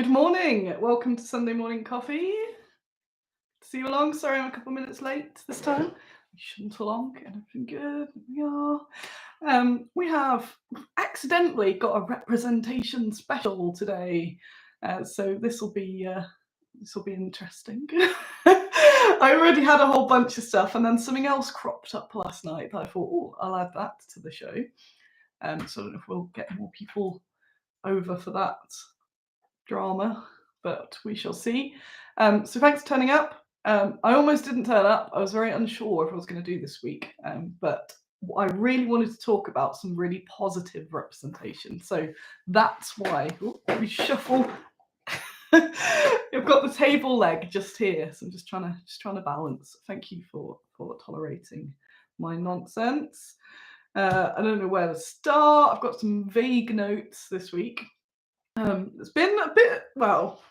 Good morning. Welcome to Sunday morning coffee. See you along. Sorry, I'm a couple of minutes late this time. We shouldn't along. Everything good. We are. We have accidentally got a representation special today, so this will be interesting. I already had a whole bunch of stuff, and then something else cropped up last night that I thought, oh, I'll add that to the show. So I don't know if we'll get more people over for that drama, but we shall see. So thanks for turning up. I almost didn't turn up. I was very unsure if I was going to do this week, but I really wanted to talk about some really positive representation. So that's why we shuffle. I've got the table leg just here, so I'm just trying to balance. Thank you for tolerating my nonsense. I don't know where to start. I've got some vague notes this week. It's been a bit, well,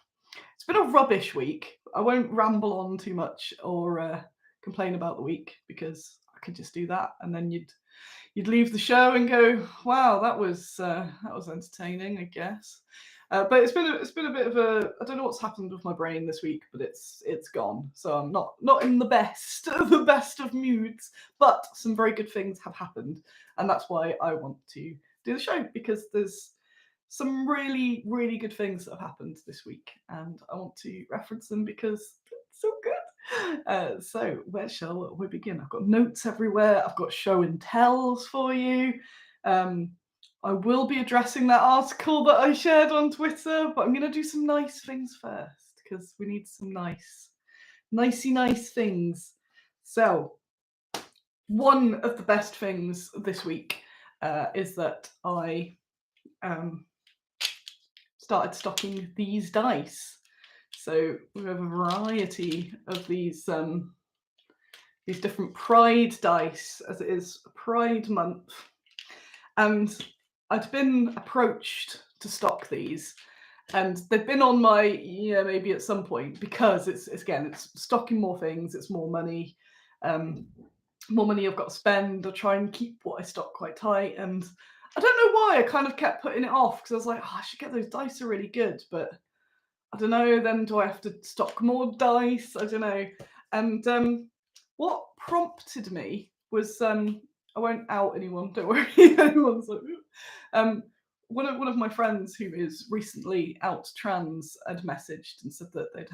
it's been a rubbish week. I won't ramble on too much or complain about the week because I could just do that, and then you'd leave the show and go, "Wow, that was entertaining, I guess." But it's been a bit of a, I don't know what's happened with my brain this week, but it's gone. So I'm not in the best of moods. But some very good things have happened, and that's why I want to do the show, because there's some really, really good things that have happened this week, and I want to reference them because it's so good. So where shall we begin? I've got notes everywhere. I've got show and tells for you. I will be addressing that article that I shared on Twitter, but I'm going to do some nice things first because we need some nice things. So one of the best things this week is that I started stocking these dice. So we have a variety of these different Pride dice, as it is Pride month, and I'd been approached to stock these, and they've been on my maybe at some point, because it's stocking more things, it's more money. More money I've got to spend. I try and keep what I stock quite tight, and I don't know why I kind of kept putting it off, because I was like, I should get those dice, are really good, but I don't know, then do I have to stock more dice? I don't know. And what prompted me was, I won't out anyone, don't worry. Anyone's like, one of my friends who is recently out trans had messaged and said that they'd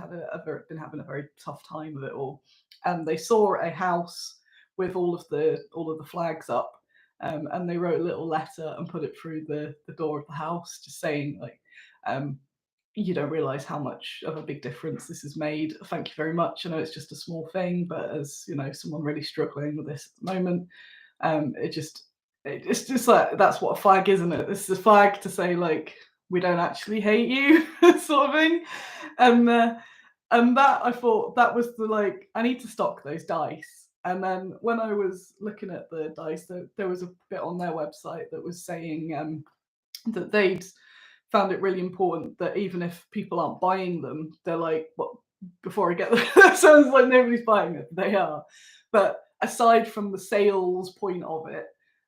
been having a very tough time with it all, and they saw a house with all of the flags up, and they wrote a little letter and put it through the door of the house, just saying, like, you don't realize how much of a big difference this has made. Thank you very much. I know it's just a small thing, but as someone really struggling with this at the moment, it's just like, that's what a flag is, isn't it? This is a flag to say, like, we don't actually hate you, sort of thing. And that, I thought, that was the, like, I need to stock those dice. And then when I was looking at the dice, there was a bit on their website that was saying that they'd found it really important that even if people aren't buying them, they're like, well, before I get them, that sounds like nobody's buying it. They are. But aside from the sales point of it,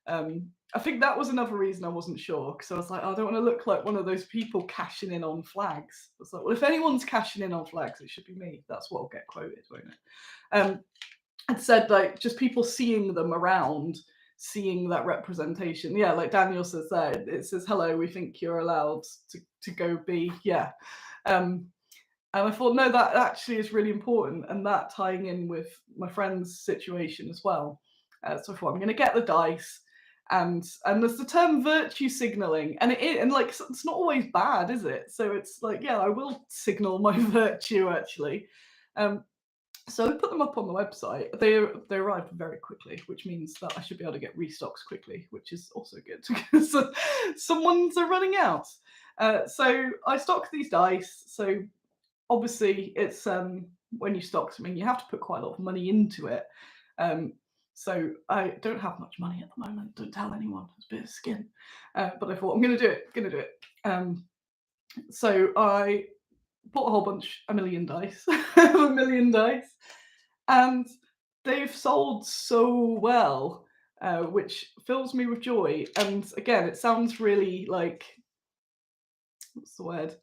I think that was another reason I wasn't sure, because I was like, I don't want to look like one of those people cashing in on flags. It's like, well, if anyone's cashing in on flags, it should be me. That's what will get quoted, won't it? It said, like, just people seeing them around, seeing that representation. Yeah, like Daniel says there, it says, hello, we think you're allowed to go be. Yeah. And I thought, no, that actually is really important, and that tying in with my friend's situation as well. So I thought, I'm going to get the dice, and there's the term virtue signaling, and like, it's not always bad, is it? So it's like, yeah, I will signal my virtue, actually. So I put them up on the website. They arrived very quickly, which means that I should be able to get restocks quickly, which is also good because someone's running out. So I stock these dice. So obviously, it's when you stock something, you have to put quite a lot of money into it. So I don't have much money at the moment. Don't tell anyone. It's a bit of skin. But I thought, I'm going to do it. So I bought a million dice, a million dice, and they've sold so well, which fills me with joy. And again, it sounds really, like, what's the word?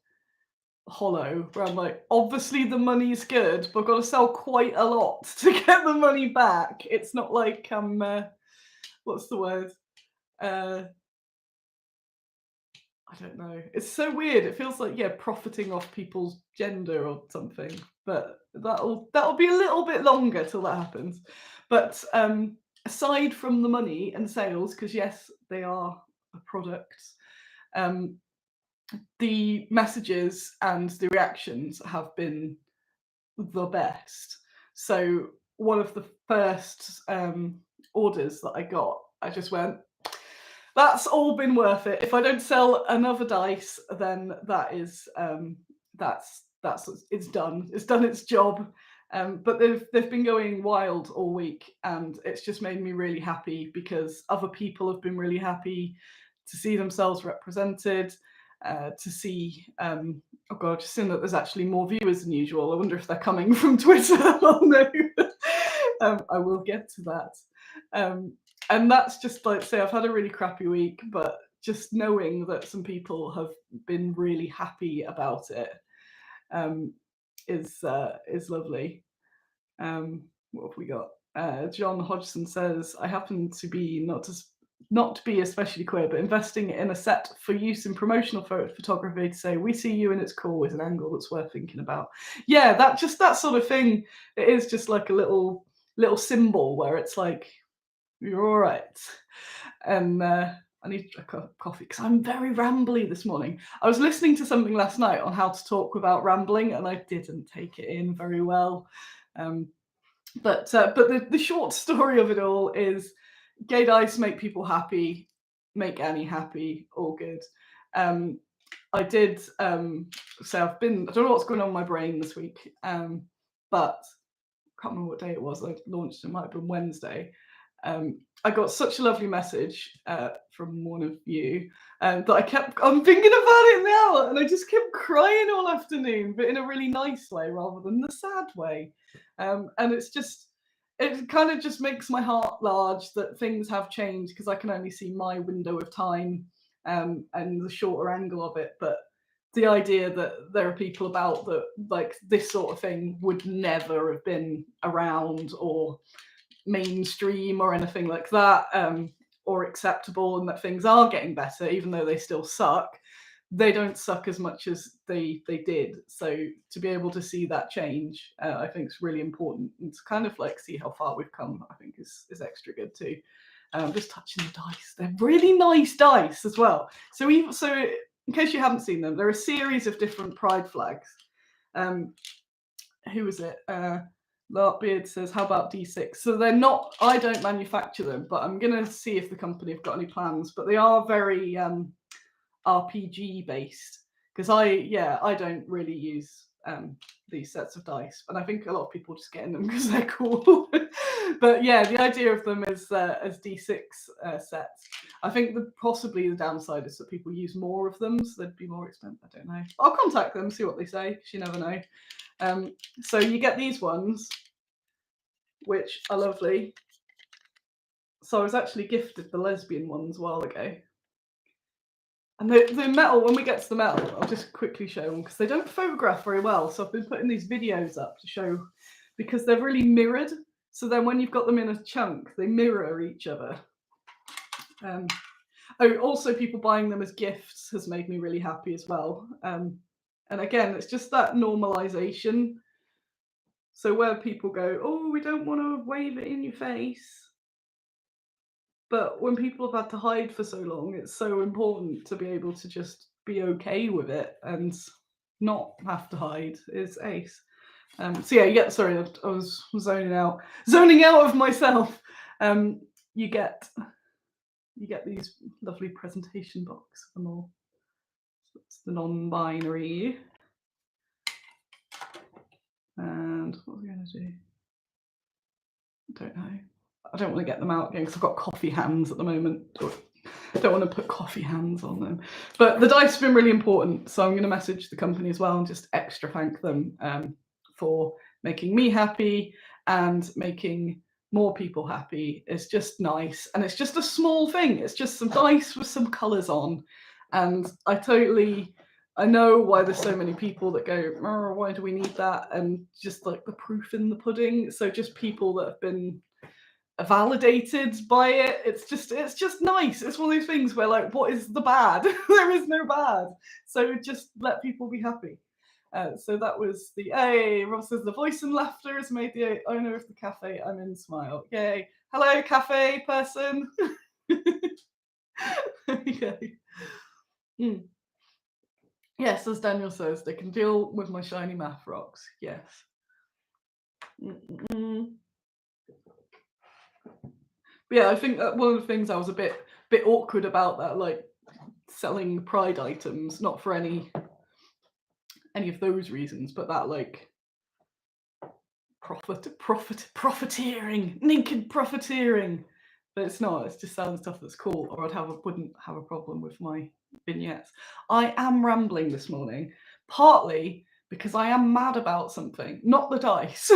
hollow, where I'm like, obviously the money's good, but I've got to sell quite a lot to get the money back. It's not like I'm what's the word? I don't know. It's so weird. It feels like, yeah, profiting off people's gender or something. But that'll be a little bit longer till that happens. But aside from the money and sales, because yes, they are a product, the messages and the reactions have been the best. So one of the first orders that I got, I just went, that's all been worth it. If I don't sell another dice, then that is that's it's done. It's done its job. But they've been going wild all week, and it's just made me really happy because other people have been really happy to see themselves represented, to see oh god, just seeing that there's actually more viewers than usual. I wonder if they're coming from Twitter. Oh no. I will get to that. And that's just like, say, I've had a really crappy week, but just knowing that some people have been really happy about it is lovely. What have we got? John Hodgson says, I happen to be not to be especially queer, but investing in a set for use in promotional photography to say, we see you and it's cool, is an angle that's worth thinking about. Yeah, that sort of thing. It is just like a little symbol where it's like, you're all right. And I need a cup of coffee because I'm very rambly this morning. I was listening to something last night on how to talk without rambling, and I didn't take it in very well. But the short story of it all is gay dice make people happy, make Annie happy, all good. I did say I don't know what's going on in my brain this week, but I can't remember what day it was. I launched, it might have been Wednesday. I got such a lovely message from one of you that I'm thinking about it now, and I just kept crying all afternoon, but in a really nice way rather than the sad way. And it kind of just makes my heart large that things have changed, because I can only see my window of time and the shorter angle of it. But the idea that there are people about that, like, this sort of thing would never have been around or mainstream or anything like that, or acceptable, and that things are getting better, even though they still suck. They don't suck as much as they did. So to be able to see that change, I think is really important, and to kind of like see how far we've come, I think is extra good too. Just touching the dice, they're really nice dice as well. So in case you haven't seen them, they're a series of different pride flags. Who is it? Larkbeard says, how about D6? So they're not, I don't manufacture them, but I'm going to see if the company have got any plans. But they are very RPG based, because I don't really use these sets of dice, and I think a lot of people just get in them because they're cool. But yeah, the idea of them is as D6 sets. I think possibly the downside is that people use more of them, so they'd be more expensive. I don't know. I'll contact them, see what they say, because you never know. So you get these ones, which are lovely. So I was actually gifted the lesbian ones a while ago. And the metal, when we get to the metal, I'll just quickly show them, because they don't photograph very well. So I've been putting these videos up to show, because they're really mirrored. So then when you've got them in a chunk, they mirror each other. Also, people buying them as gifts has made me really happy as well. And again, it's just that normalization. So where people go, oh, we don't want to wave it in your face. But when people have had to hide for so long, it's so important to be able to just be okay with it and not have to hide. Is ace. So yeah, sorry, I was zoning out of myself. You get these lovely presentation box and all. So it's the non-binary. And what are we going to do? I don't know. I don't want to get them out again because I've got coffee hands at the moment. I don't want to put coffee hands on them. But the dice have been really important, so I'm going to message the company as well and just extra thank them for making me happy and making more people happy. It's just nice, and it's just a small thing. It's just some dice with some colours on, and I totally I know why there's so many people that go, oh, why do we need that? And just like the proof in the pudding. So just people that have been validated by it. It's just nice. It's one of those things where like, what is the bad? There is no bad. So just let people be happy. So that was the A. Rob says the voice and laughter has made the owner of the cafe I'm in smile. Yay. Hello, cafe person. Okay. Mm. Yes, as Daniel says, they can deal with my shiny math rocks. Yes. Mm-mm. But yeah, I think that one of the things I was a bit awkward about that, like selling pride items, not for any of those reasons, but that like profiteering, naked profiteering. But it's not. It's just selling stuff that's cool, or wouldn't have a problem with my vignettes. I am rambling this morning, partly because I am mad about something, not the dice,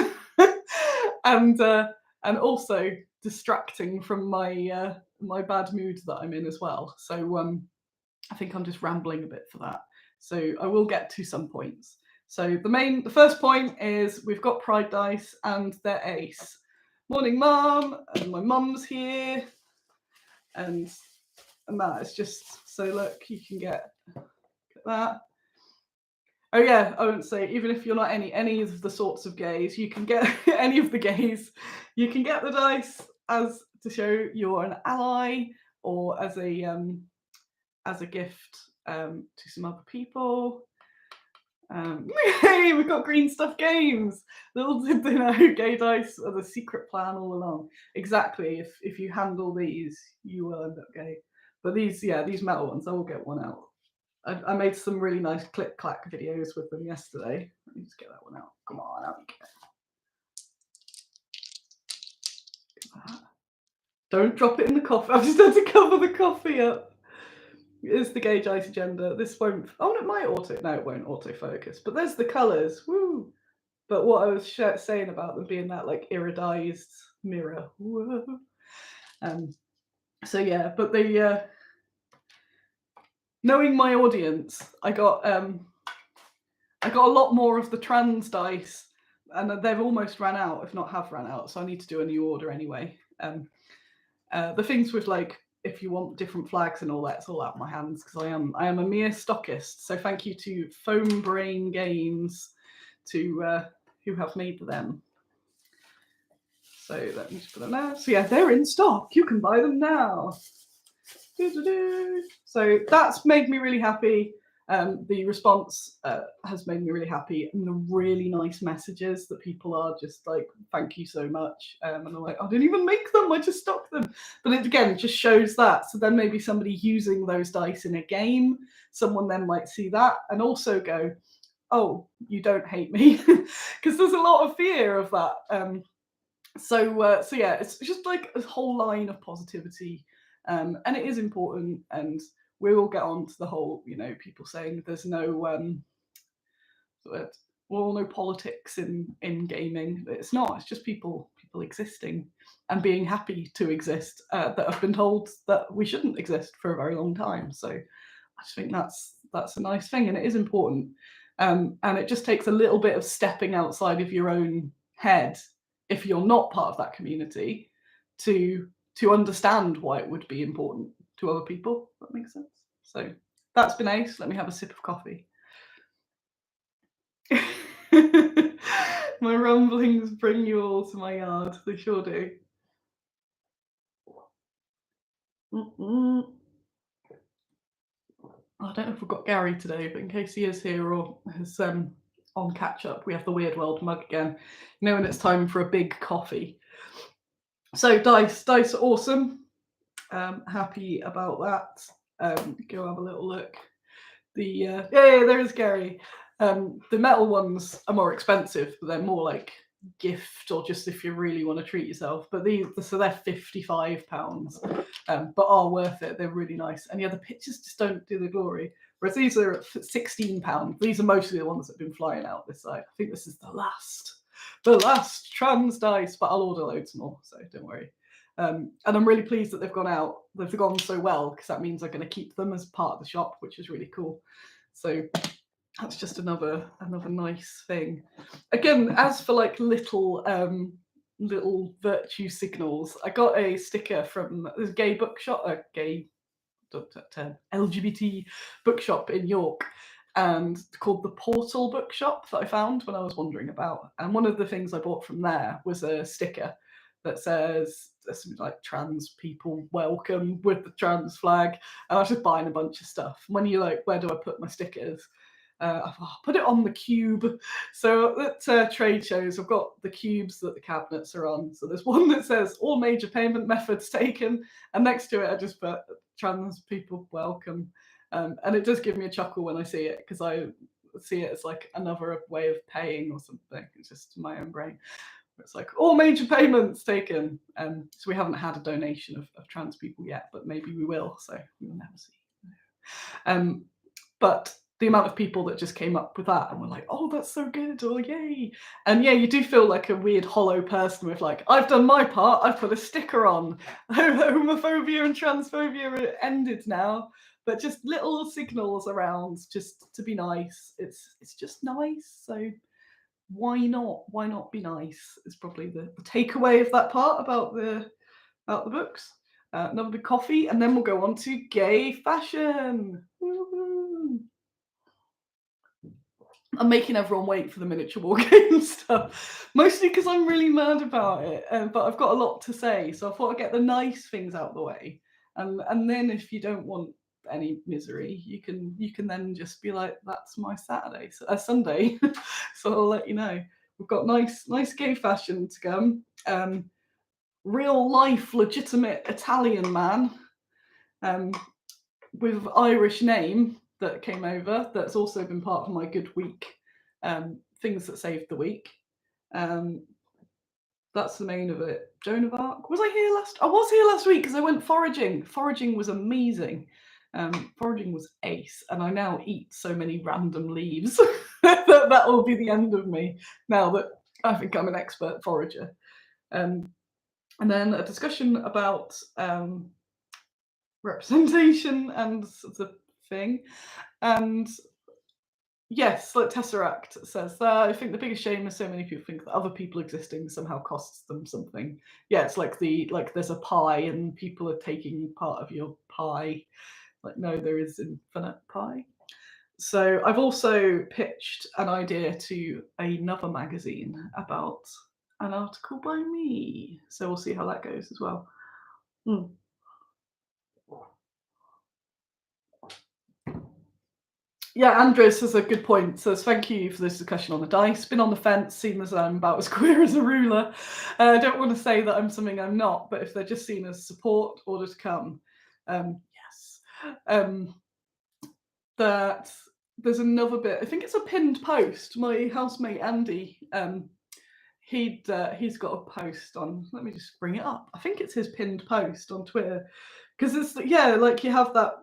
and also distracting from my my bad mood that I'm in as well. So I think I'm just rambling a bit for that. So I will get to some points. So the first point is we've got pride dice and they're ace. Morning, mum, and my mum's here, and that is just so look, you can get that. Oh yeah, I wouldn't say even if you're not any of the sorts of gays, you can get any of the gays. You can get the dice as to show you're an ally or as a gift to some other people. Hey, we've got green stuff games. Little did they know, gay dice are the secret plan all along. Exactly. If you handle these, you will end up gay. But these metal ones, I will get one out. I made some really nice click clack videos with them yesterday. Let me just get that one out. Come on, out you get. Don't drop it in the coffee. I've just had to cover the coffee up. Is the gay dice agenda. This won't. Oh, it might auto. No, it won't autofocus. But there's the colours. Woo! But what I was saying about them being that like iridized mirror. Whoa. So yeah, but the knowing my audience, I got a lot more of the trans dice, and they've almost ran out, if not have ran out. So I need to do a new order anyway. The things with like, if you want different flags and all that, it's all out of my hands because I am a mere stockist. So thank you to Foam Brain Games to who have made them. So let me just put them there. So yeah, they're in stock. You can buy them now. So that's made me really happy. The response has made me really happy, and the really nice messages that people are just like, thank you so much. And I'm like, I didn't even make them, I just stocked them. But it again just shows that. So then maybe somebody using those dice in a game, someone then might see that and also go, oh, you don't hate me. Because there's a lot of fear of that. So yeah, it's just like a whole line of positivity. And it is important, and we will get on to the whole, people saying there's no no politics in gaming. It's not. It's just people existing and being happy to exist that have been told that we shouldn't exist for a very long time. So I just think that's a nice thing, and it is important. And it just takes a little bit of stepping outside of your own head if you're not part of that community to understand why it would be important to other people. That makes sense. So that's been ace. Let me have a sip of coffee. My rumblings bring you all to my yard. They sure do. I don't know if we've got Gary today, but in case he is here or has on catch up, we have the Weird World mug again. When it's time for a big coffee. So dice are awesome. Happy about that. Go have a little look. Yeah, there is Gary. The metal ones are more expensive, but they're more like gift or just if you really want to treat yourself. But they're £55, but are worth it. They're really nice. And yeah, the pictures just don't do the glory. Whereas these are at £16. These are mostly the ones that have been flying out this side. I think this is the last trans dice, but I'll order loads more, so don't worry. And I'm really pleased that they've gone out. They've gone so well because that means I'm going to keep them as part of the shop, which is really cool. So that's just another nice thing. Again, as for like little virtue signals, I got a sticker from this gay bookshop, a gay LGBT bookshop in York, and called the Portal Bookshop, that I found when I was wandering about. And one of the things I bought from there was a sticker that says something like "trans people welcome" with the trans flag. And I was just buying a bunch of stuff. When you're like, where do I put my stickers? I put it on the cube. So at trade shows, I've got the cubes that the cabinets are on. So there's one that says "all major payment methods taken," and next to it I just put "trans people welcome," and it does give me a chuckle when I see it, because I see it as like another way of paying or something. It's just my own brain. It's like "all major payments taken." So we haven't had a donation of trans people yet, but maybe we will. So we will never see. But the amount of people that just came up with that and were like, "Oh, that's so good," or "Yay." And yeah, you do feel like a weird hollow person with like, "I've done my part, I've put a sticker on. Homophobia and transphobia are ended now." But just little signals around just to be nice. It's just nice. So why not? Why not be nice? Is probably the takeaway of that part about the books. Another big coffee, and then we'll go on to gay fashion. Woo-hoo. I'm making everyone wait for the miniature war game stuff, mostly because I'm really mad about it. But I've got a lot to say, so I thought I'd get the nice things out of the way, and then if you don't want any misery, you can then just be like, "That's my Saturday, Sunday." So I'll let you know. We've got nice gay fashion to come. Real life, legitimate Italian man with Irish name that came over, that's also been part of my good week, things that saved the week. That's the main of it. Joan of Arc. Was I here last? I was here last week because I went foraging. Foraging was amazing. Foraging was ace, and I now eat so many random leaves that will be the end of me now that I think I'm an expert forager. And then a discussion about representation and the thing. And yes, like Tesseract says that, I think the biggest shame is so many people think that other people existing somehow costs them something. Yeah, it's like there's a pie and people are taking part of your pie. Like, no, there is infinite pie. So I've also pitched an idea to another magazine about an article by me. So we'll see how that goes as well. Yeah, Andres has a good point. Says, "Thank you for this discussion on the dice. Been on the fence, seen as I'm about as queer as a ruler. I don't want to say that I'm something I'm not, but if they're just seen as support, order to come." Yes. That there's another bit. I think it's a pinned post. My housemate Andy, he's got a post on. Let me just bring it up. I think it's his pinned post on Twitter, because it's like you have that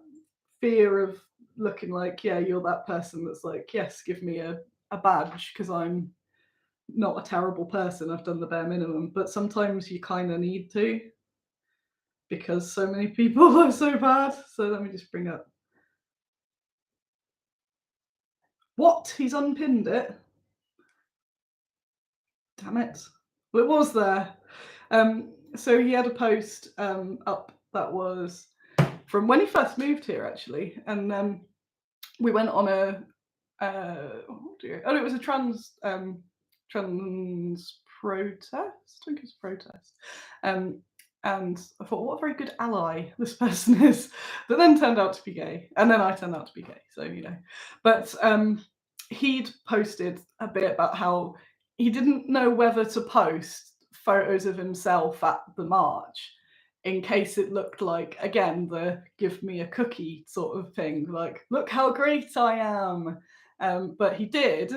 fear of looking like, yeah, you're that person that's like, yes, give me a badge because I'm not a terrible person, I've done the bare minimum. But sometimes you kind of need to, because so many people are so bad. So let me just bring up. What? He's unpinned it? Damn it. Well, it was there. So he had a post up that was from when he first moved here, actually. And we went on a it was a trans protest. I think it was a protest. And I thought, what a very good ally this person is. But then turned out to be gay, and then I turned out to be gay. So but he'd posted a bit about how he didn't know whether to post photos of himself at the march in case it looked like, again, the "give me a cookie" sort of thing, like, look how great I am. But he did,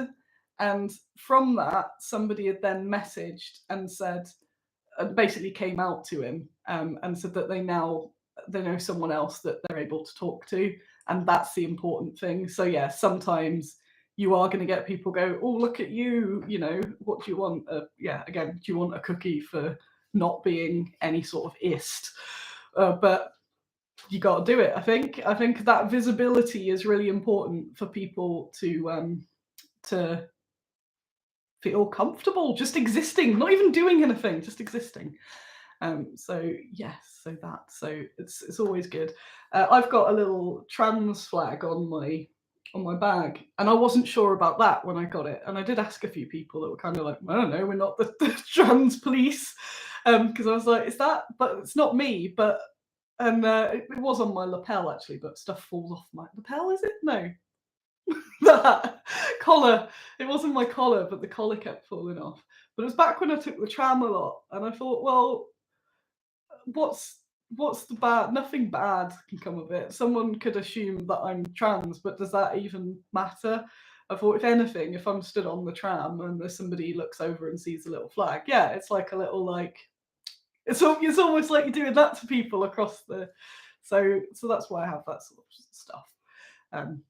and from that, somebody had then messaged and said, basically came out to him, and said that they know someone else that they're able to talk to, and that's the important thing. So yeah, sometimes you are going to get people go, "Oh, look at you, what do you want?" Again, do you want a cookie for not being any sort of ist? But you got to do it. I think that visibility is really important for people to feel comfortable just existing, not even doing anything, just existing. So yes, so it's always good. I've got a little trans flag on my bag, and I wasn't sure about that when I got it, and I did ask a few people that were kind of like, I don't know, we're not the trans police, because I was like, is that? But it's not me. But and it was on my lapel actually, but stuff falls off my lapel. Is it? No, that collar. It wasn't my collar, but the collar kept falling off. But it was back when I took the tram a lot, and I thought, well, what's the bad? Nothing bad can come of it. Someone could assume that I'm trans, but does that even matter? I thought, if anything, if I'm stood on the tram and there's somebody looks over and sees a little flag, yeah, it's like a little like it's almost like you're doing that to people across the. So that's why I have that sort of stuff. And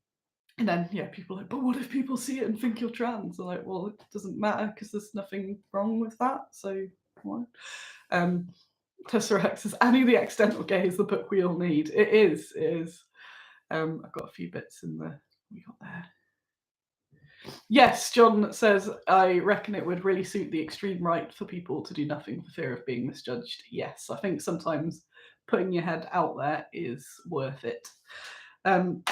then yeah, people are like, but what if people see it and think you're trans? I'm like, well, it doesn't matter because there's nothing wrong with that. So what? Tesseract says, Annie the Accidental Gay is the book we all need. It is. I've got a few bits in there. We got there. Yes, John says, I reckon it would really suit the extreme right for people to do nothing for fear of being misjudged. Yes, I think sometimes putting your head out there is worth it. In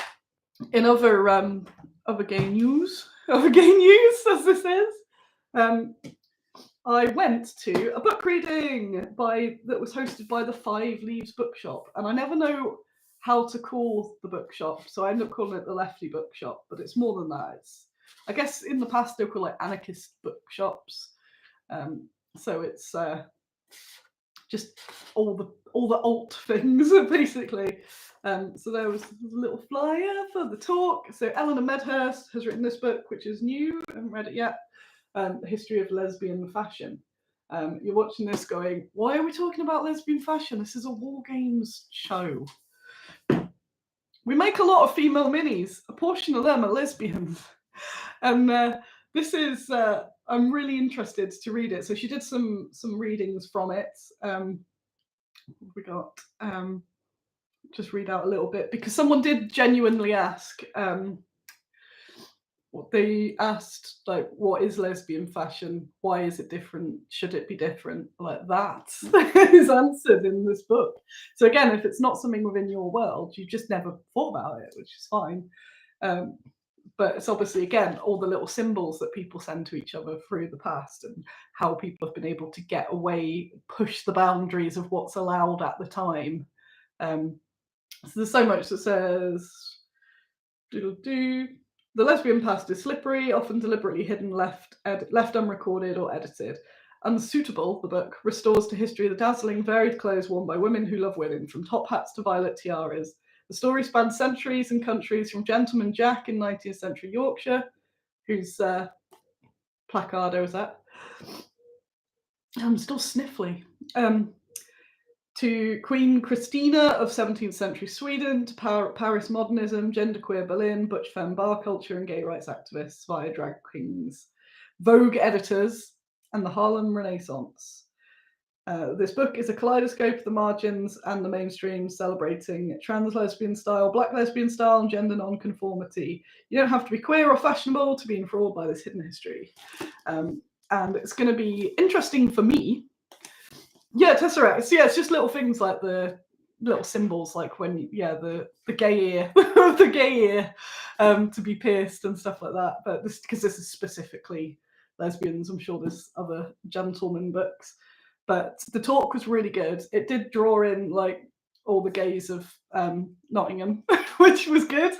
other gay news, as this is, I went to a book reading that was hosted by the Five Leaves Bookshop, and I never know how to call the bookshop, so I end up calling it the Lefty Bookshop, but it's more than that. I guess in the past they were called like anarchist bookshops, so it's just all the alt things basically. So there was a little flyer for the talk. So Eleanor Medhurst has written this book, which is new. I haven't read it yet. The history of lesbian fashion. You're watching this going, why are we talking about lesbian fashion? This is a war games show. We make a lot of female minis. A portion of them are lesbians. And this is, I'm really interested to read it. So she did some readings from it. We got, just read out a little bit, because someone did genuinely ask, they asked, like, what is lesbian fashion? Why is it different? Should it be different? Like, that is answered in this book. So again, if it's not something within your world, you just never thought about it, which is fine. But it's obviously, again, all the little symbols that people send to each other through the past, and how people have been able to get away, push the boundaries of what's allowed at the time. So there's so much that says, the lesbian past is slippery, often deliberately hidden, left unrecorded or edited. Unsuitable, the book restores to history the dazzling, varied clothes worn by women who love women, from top hats to violet tiaras. The story spans centuries and countries, from Gentleman Jack in 19th century Yorkshire, whose placard I was at. I'm still sniffly. To Queen Christina of 17th century Sweden, to Paris modernism, genderqueer Berlin, butch femme bar culture, and gay rights activists via drag kings, Vogue editors, and the Harlem Renaissance. This book is a kaleidoscope of the margins and the mainstream, celebrating trans lesbian style, black lesbian style, and gender non-conformity. You don't have to be queer or fashionable to be enthralled by this hidden history. And it's going to be interesting for me. Yeah, Tesseract. Yeah, it's just little things like the little symbols, like when, the gay ear, the gay ear, to be pierced and stuff like that. But because this is specifically lesbians, I'm sure there's other gentleman books. But the talk was really good. It did draw in like all the gays of Nottingham, which was good.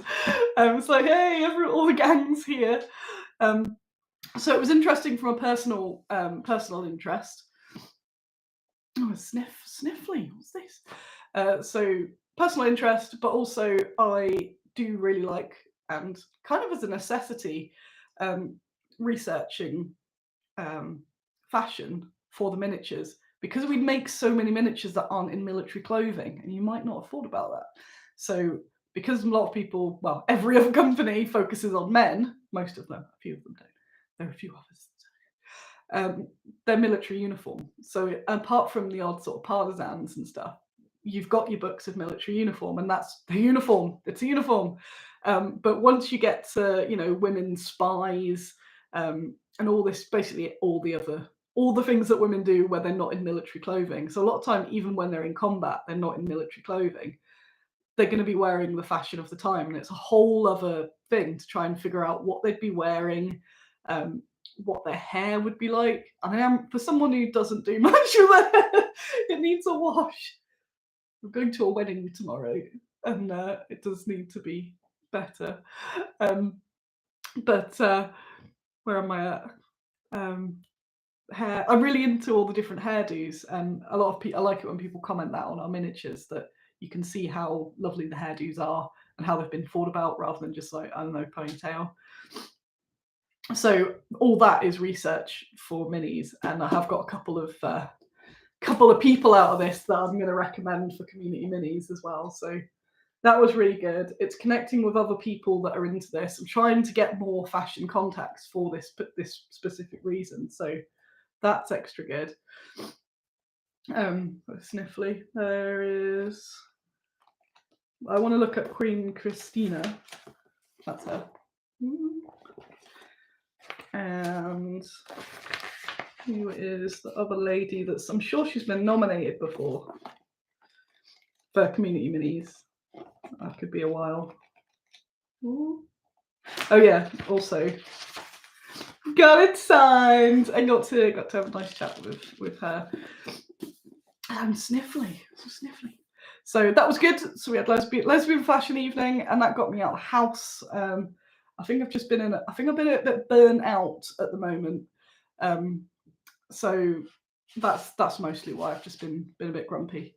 It's like, hey, all the gangs here. So it was interesting from a personal interest. Oh, sniffly. What's this? So personal interest, but also I do really like, and kind of as a necessity, researching fashion for the miniatures, because we make so many miniatures that aren't in military clothing, and you might not have thought about that. So because a lot of people, well, every other company focuses on men, most of them, a few of them don't. There are a few others. Their military uniform. So apart from the odd sort of partisans and stuff, you've got your books of military uniform, and that's the uniform. It's a uniform. But once you get to, women spies, and all this, basically all the things that women do where they're not in military clothing. So a lot of time, even when they're in combat, they're not in military clothing. They're going to be wearing the fashion of the time, and it's a whole other thing to try and figure out what they'd be wearing, what their hair would be like. And for someone who doesn't do much with their hair, it needs a wash. I'm going to a wedding tomorrow, and it does need to be better. But where am I at? Hair. I'm really into all the different hairdos, and a lot of people. I like it when people comment that on our miniatures, that you can see how lovely the hairdos are and how they've been thought about, rather than just like, I don't know, ponytail. So all that is research for minis, and I have got a couple of people out of this that I'm going to recommend for community minis as well. So that was really good. It's connecting with other people that are into this. I'm trying to get more fashion contacts for this specific reason. So that's extra good. Sniffly. There is. I want to look at Queen Christina. That's her. And who is the other lady that's, I'm sure she's been nominated before for community minis. That could be a while. Ooh. Oh yeah, also got it signed. I got to have a nice chat with her. Sniffly, so sniffly. So that was good. So we had lesbian fashion evening, and that got me out of the house. I think I've been a bit burnt out at the moment. So that's mostly why I've just been a bit grumpy.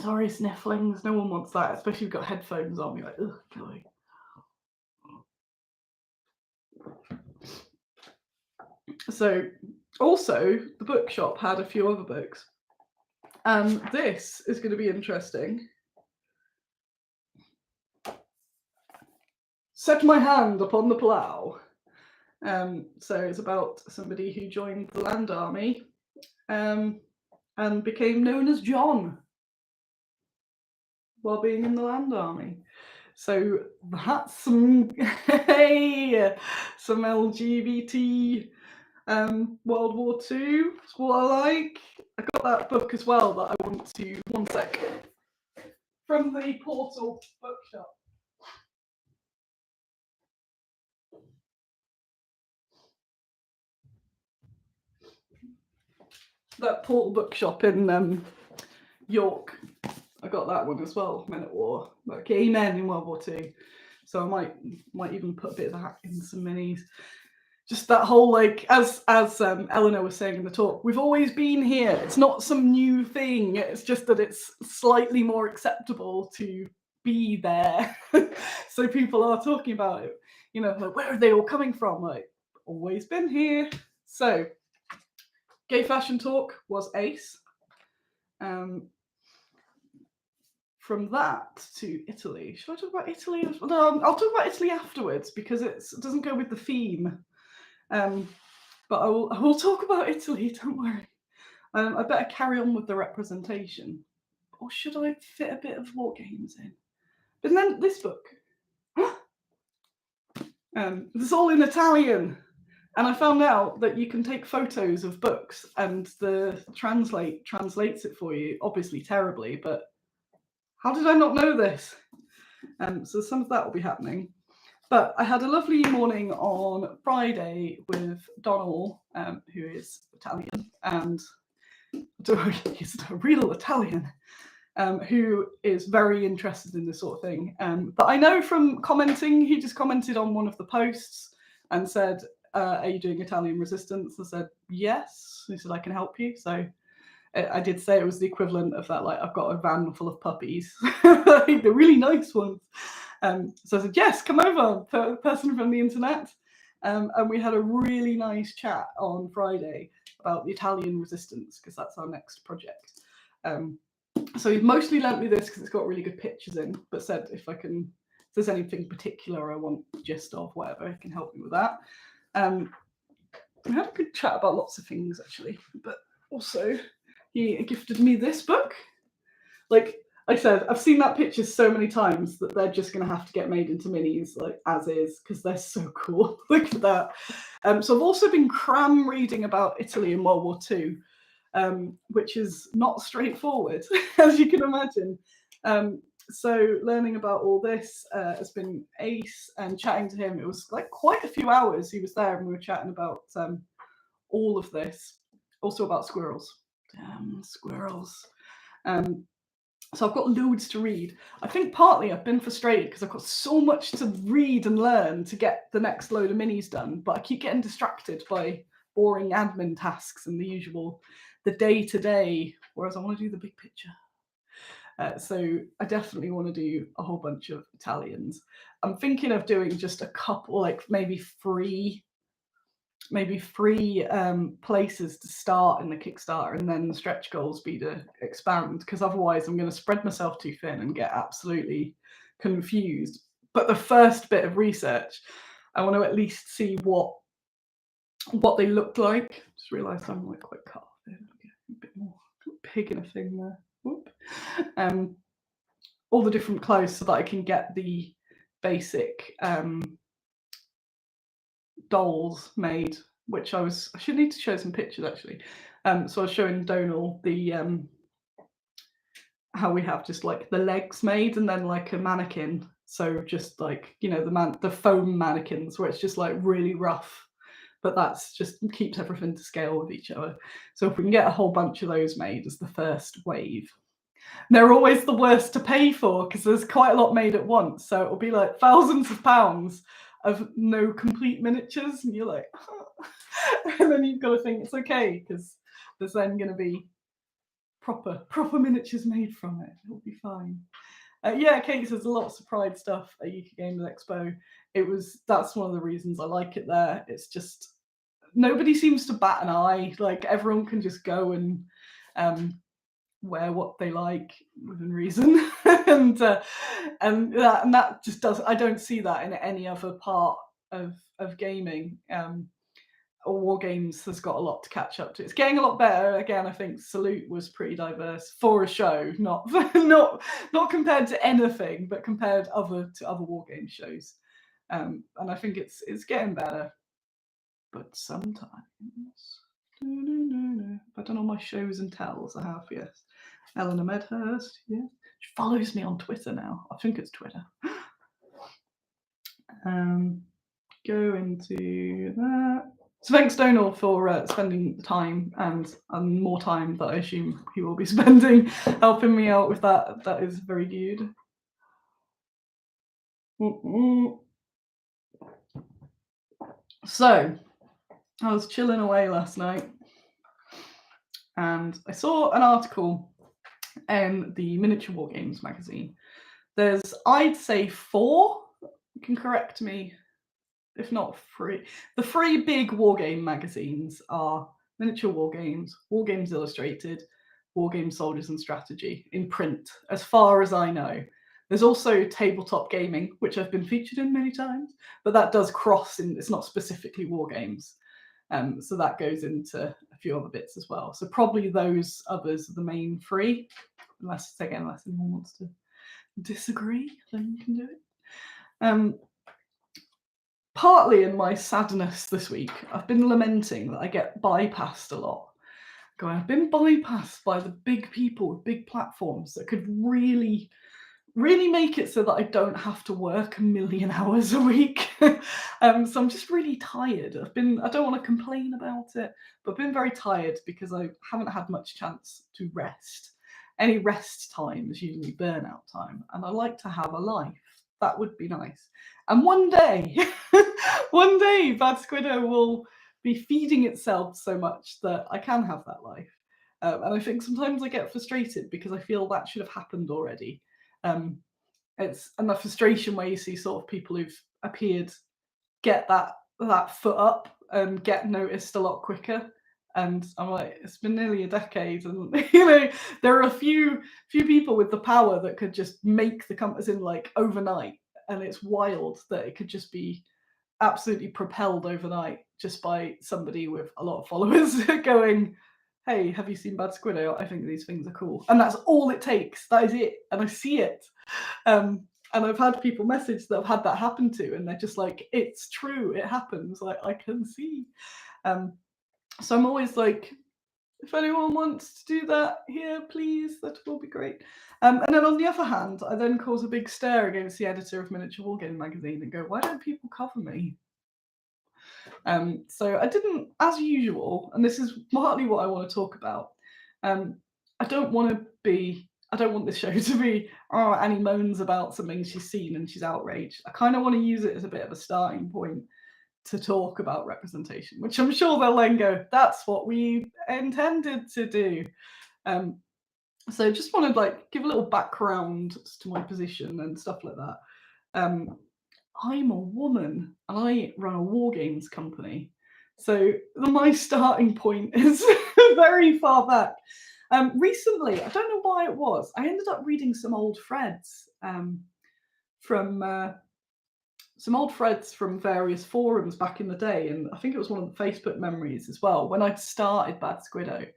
Sorry, snifflings. No one wants that, especially if you've got headphones on. You're like, ugh, golly. So also the bookshop had a few other books. This is going to be interesting. Set my hand upon the plough. So it's about somebody who joined the land army and became known as John while being in the land army. So that's some LGBT World War II. That's what I like. I got that book as well that I want to, one sec, from the Portal bookshop. That Portal bookshop in York. I got that one as well, Men at War, like gay men in World War II. So I might even put a bit of that in some minis. Just that whole, like, as Eleanor was saying in the talk, we've always been here. It's not some new thing. It's just that it's slightly more acceptable to be there. So people are talking about it. Like, where are they all coming from? Like, always been here. So, gay fashion talk was ace. From that to Italy. Should I talk about Italy? No, I'll talk about Italy afterwards because it doesn't go with the theme. But I will talk about Italy, don't worry. I better carry on with the representation. Or should I fit a bit of wargames in? But then this book. It's all in Italian. And I found out that you can take photos of books and the translates it for you, obviously terribly, but how did I not know this? So some of that will be happening. But I had a lovely morning on Friday with Donald, who is Italian, and he's a real Italian, who is very interested in this sort of thing. But I know from commenting, he just commented on one of the posts and said, are you doing Italian resistance? I said, yes. He said, I can help you. So I did say it was the equivalent of that, like, I've got a van full of puppies, the really nice ones. So I said, yes, come over, person from the internet. And we had a really nice chat on Friday about the Italian resistance, because that's our next project. So he mostly lent me this because it's got really good pictures in, but said if there's anything particular I want the gist of, whatever, he can help me with that. We had a good chat about lots of things, actually, but also he gifted me this book, like I said, I've seen that picture so many times that they're just going to have to get made into minis, like as is, because they're so cool. Look at that. So I've also been cram reading about Italy in World War II, which is not straightforward, as you can imagine. So learning about all this has been ace, and chatting to him, it was like quite a few hours he was there, and we were chatting about all of this, also about squirrels. Damn squirrels. So I've got loads to read. I think partly I've been frustrated because I've got so much to read and learn to get the next load of minis done, but I keep getting distracted by boring admin tasks and the usual, the day-to-day, whereas I want to do the big picture. So I definitely want to do a whole bunch of Italians. I'm thinking of doing just a couple, like maybe three places to start in the Kickstarter, and then the stretch goals be to expand, because otherwise I'm going to spread myself too thin and get absolutely confused. But the first bit of research, I want to at least see what they look like. Just realised I'm like quite cut off there. A bit more pig in a thing there. Whoop. All the different clothes so that I can get the basic dolls made, which I should need to show some pictures actually. So I was showing Donal the how we have just like the legs made and then like a mannequin. So just like, you know, the foam mannequins where it's just like really rough, but that's just keeps everything to scale with each other. So if we can get a whole bunch of those made as the first wave. They're always the worst to pay for because there's quite a lot made at once. So it'll be like thousands of pounds of no complete miniatures, and you're like, oh. And then you've got to think it's okay because there's then going to be proper miniatures made from it. It'll be fine. Yeah, Kate says lots of Pride stuff at UK Games Expo. That's one of the reasons I like it there. It's just nobody seems to bat an eye. Like everyone can just go and wear what they like within reason, and that just does. I don't see that in any other part of gaming. War Games has got a lot to catch up to. It's getting a lot better. Again, I think Salute was pretty diverse for a show, not compared to anything, but compared to other War Games shows. And I think it's getting better. But sometimes, if I done all my shows and tells, I have, yes. Eleanor Medhurst, yeah. She follows me on Twitter now. I think it's Twitter. Go into that. So thanks, Donal, for spending the time and more time that I assume he will be spending helping me out with that. That is very good. So I was chilling away last night and I saw an article in the Miniature War Games magazine. There's, I'd say 4, you can correct me if not 3. The 3 big wargame magazines are Miniature War Games, War Games Illustrated, War Games Soldiers and Strategy in print, as far as I know. There's also Tabletop Gaming, which I've been featured in many times, but that does cross in, it's not specifically war games. So that goes into a few other bits as well. So probably those others are the main 3, unless anyone wants to disagree, then you can do it. Partly in my sadness this week, I've been lamenting that I get bypassed a lot. I've been bypassed by the big people with big platforms that could really make it so that I don't have to work a million hours a week. So I'm just really tired. I don't want to complain about it, but I've been very tired because I haven't had much chance to rest. Any rest time is usually burnout time, and I like to have a life. That would be nice. And one day, Bad Squiddo will be feeding itself so much that I can have that life. And I think sometimes I get frustrated because I feel that should have happened already. It's and the frustration where you see sort of people who've appeared get that foot up and get noticed a lot quicker. And I'm like, it's been nearly a decade, and there are a few people with the power that could just make the compass in like overnight, and it's wild that it could just be absolutely propelled overnight just by somebody with a lot of followers going, hey, have you seen Bad Squiddo? I think these things are cool. And that's all it takes. That is it. And I see it. And I've had people message that I've had that happen to, and they're just like, it's true, it happens. Like, I can see. So I'm always like, if anyone wants to do that here, please, that will be great. And then on the other hand, I then cause a big stare against the editor of Miniature Wargame magazine and go, why don't people cover me? So I didn't, as usual, and this is partly what I want to talk about. I don't want this show to be, oh, Annie moans about something she's seen and she's outraged. I kind of want to use it as a bit of a starting point to talk about representation, which I'm sure they'll then go, that's what we intended to do. So just want to like give a little background to my position and stuff like that. I'm a woman and I run a wargames company. So my starting point is very far back. Recently, I don't know why it was, I ended up reading some old threads from various forums back in the day. And I think it was one of the Facebook memories as well, when I'd started Bad Squiddo.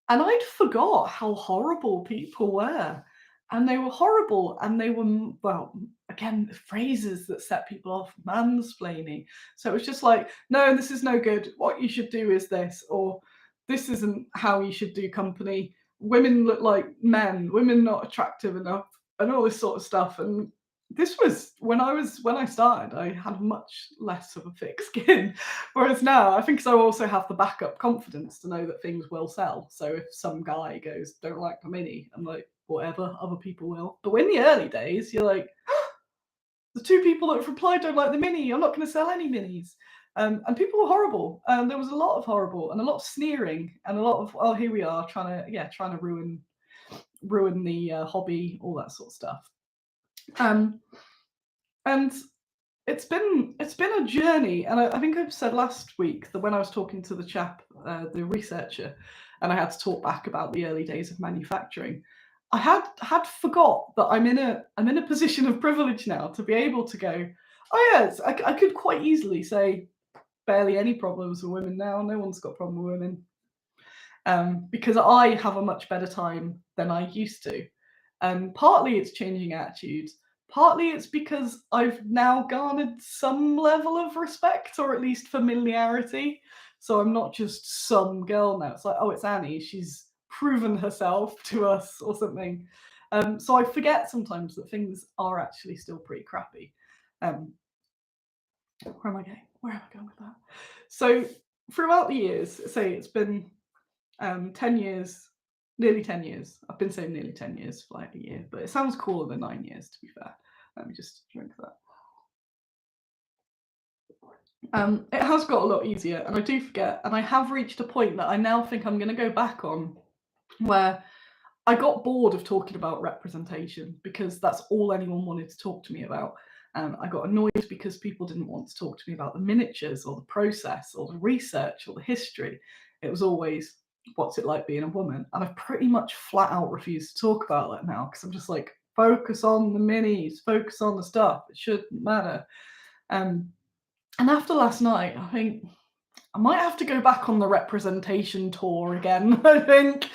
And I'd forgot how horrible people were. And they were horrible. And they were, well, again, phrases that set people off, mansplaining. So it was just like, no, this is no good. What you should do is this, or this isn't how you should do company. Women look like men, women not attractive enough, and all this sort of stuff. And this was when I started, I had much less of a thick skin. Whereas now, I think I also have the backup confidence to know that things will sell. So if some guy goes, don't like the mini, I'm like, whatever, other people will. But in the early days, you're like, the two people that have replied don't like the mini, I'm not going to sell any minis. And people were horrible. And there was a lot of horrible and a lot of sneering and a lot of, oh, here we are trying to ruin the hobby, all that sort of stuff. And it's been a journey, and I think I said last week that when I was talking to the chap, the researcher, and I had to talk back about the early days of manufacturing, I had forgot that I'm in a position of privilege now to be able to go, oh yes, I could quite easily say barely any problems with women now. No one's got a problem with women, because I have a much better time than I used to. And partly it's changing attitudes. Partly it's because I've now garnered some level of respect, or at least familiarity. So I'm not just some girl now. It's like, oh, it's Annie. She's proven herself to us or something. So I forget sometimes that things are actually still pretty crappy. Where am I going? Where am I going with that? So throughout the years, say it's been 10 years, nearly 10 years. I've been saying nearly 10 years for like a year, but it sounds cooler than 9 years, to be fair. Let me just drink that. It has got a lot easier, and I do forget, and I have reached a point that I now think I'm going to go back on, where I got bored of talking about representation because that's all anyone wanted to talk to me about. I got annoyed because people didn't want to talk to me about the miniatures or the process or the research or the history. It was always, what's it like being a woman? And I've pretty much flat out refused to talk about that now, because I'm just like, focus on the minis, focus on the stuff. It shouldn't matter. And after last night, I think I might have to go back on the representation tour again. I think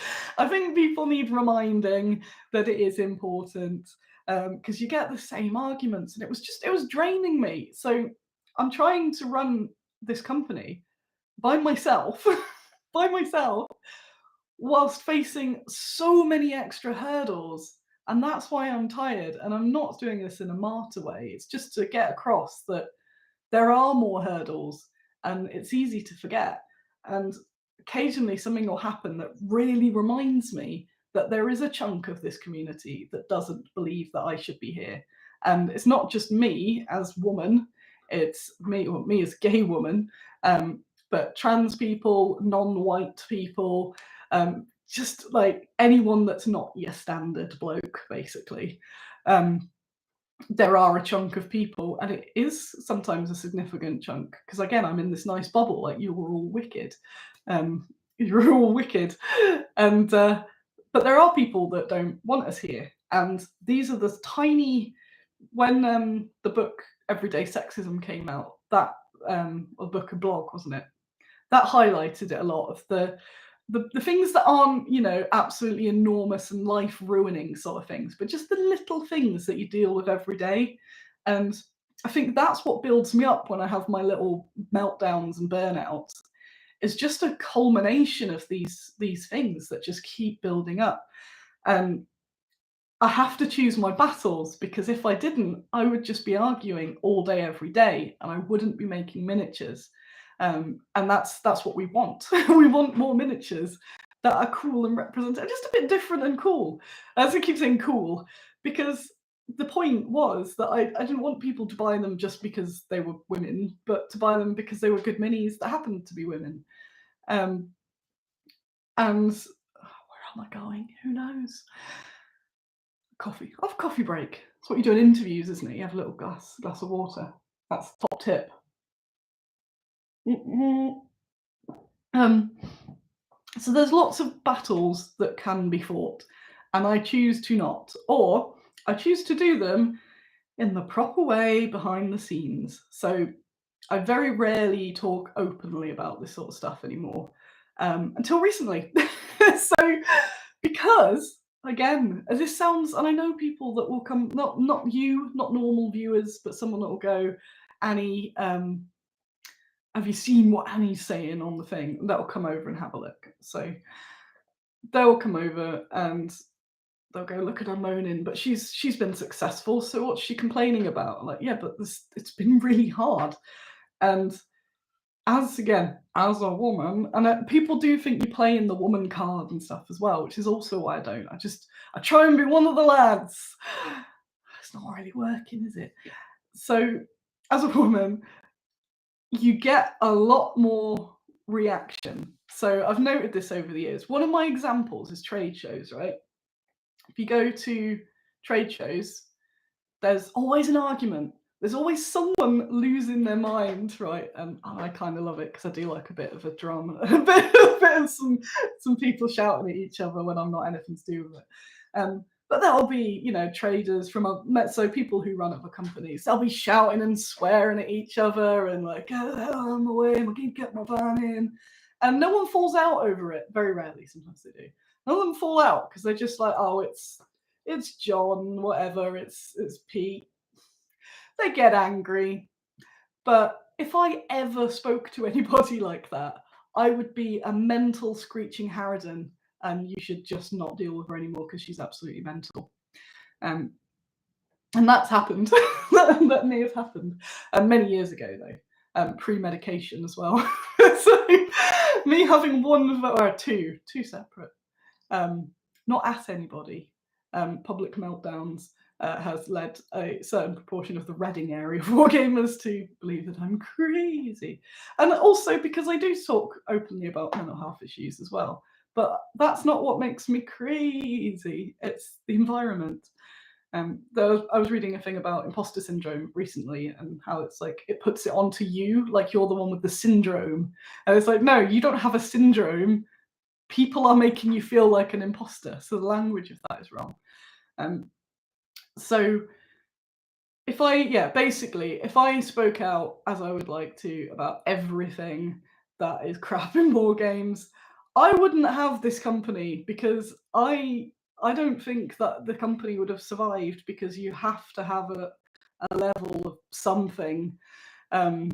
people need reminding that it is important, because you get the same arguments, and it was draining me. So I'm trying to run this company by myself, whilst facing so many extra hurdles. And that's why I'm tired. And I'm not doing this in a martyr way. It's just to get across that there are more hurdles, and it's easy to forget. And occasionally something will happen that really reminds me that there is a chunk of this community that doesn't believe that I should be here. And it's not just me as woman, it's me as gay woman, but trans people, non-white people, just like anyone that's not your standard bloke, basically. There are a chunk of people, and it is sometimes a significant chunk, because again, I'm in this nice bubble, like you were all wicked. You're all wicked. And but there are people that don't want us here. And these are the tiny, when the book Everyday Sexism came out, that a book, a blog, wasn't it? That highlighted it a lot of the the things that aren't, you know, absolutely enormous and life ruining sort of things, but just the little things that you deal with every day. And I think that's what builds me up when I have my little meltdowns and burnouts, is just a culmination of these things that just keep building up. And I have to choose my battles, because if I didn't, I would just be arguing all day, every day, and I wouldn't be making miniatures. And that's what we want. We want more miniatures that are cool and representative, just a bit different and cool. As I keep saying cool, because the point was that I didn't want people to buy them just because they were women, but to buy them because they were good minis that happened to be women. And where am I going? Who knows? Coffee. Have a coffee break. That's what you do in interviews, isn't it? You have a little glass of water. That's the top tip. So there's lots of battles that can be fought, and I choose to not, or I choose to do them in the proper way behind the scenes. So I very rarely talk openly about this sort of stuff anymore, until recently. So because, again, as this sounds, and I know people that will come, not normal viewers, but someone that will go, Annie, have you seen what Annie's saying on the thing? That'll come over and have a look. So they'll come over and they'll go, look at her moaning, but she's been successful, so what's she complaining about? I'm like, yeah, but it's been really hard. And as a woman, and people do think you play in the woman card and stuff as well, which is also why I don't. I try and be one of the lads. It's not really working, is it? So as a woman, you get a lot more reaction. So I've noted this over the years. One of my examples is trade shows, right? If you go to trade shows, there's always an argument. There's always someone losing their mind, right? And I kind of love it, because I do like a bit of a drama, a bit of some people shouting at each other when I'm not anything to do with it. But that'll be, you know, traders so people who run other companies, they'll be shouting and swearing at each other and like, oh, I'm away, I'm going to get my van in. And no one falls out over it. Very rarely, sometimes they do. None of them fall out, because they're just like, oh, it's John, whatever, it's Pete. They get angry. But if I ever spoke to anybody like that, I would be a mental screeching harridan, and you should just not deal with her anymore, because she's absolutely mental. And that's happened. That may have happened many years ago, though, pre-medication as well. So me having one or two separate, not at anybody, public meltdowns has led a certain proportion of the Reading area of wargamers to believe that I'm crazy. And also because I do talk openly about mental health issues as well. But that's not what makes me crazy. It's the environment. I was reading a thing about imposter syndrome recently, and how it's like it puts it onto you, like you're the one with the syndrome. And it's like, no, you don't have a syndrome. People are making you feel like an imposter. So the language of that is wrong. So if I spoke out as I would like to about everything that is crap in war games, I wouldn't have this company, because I don't think that the company would have survived, because you have to have a level of something. I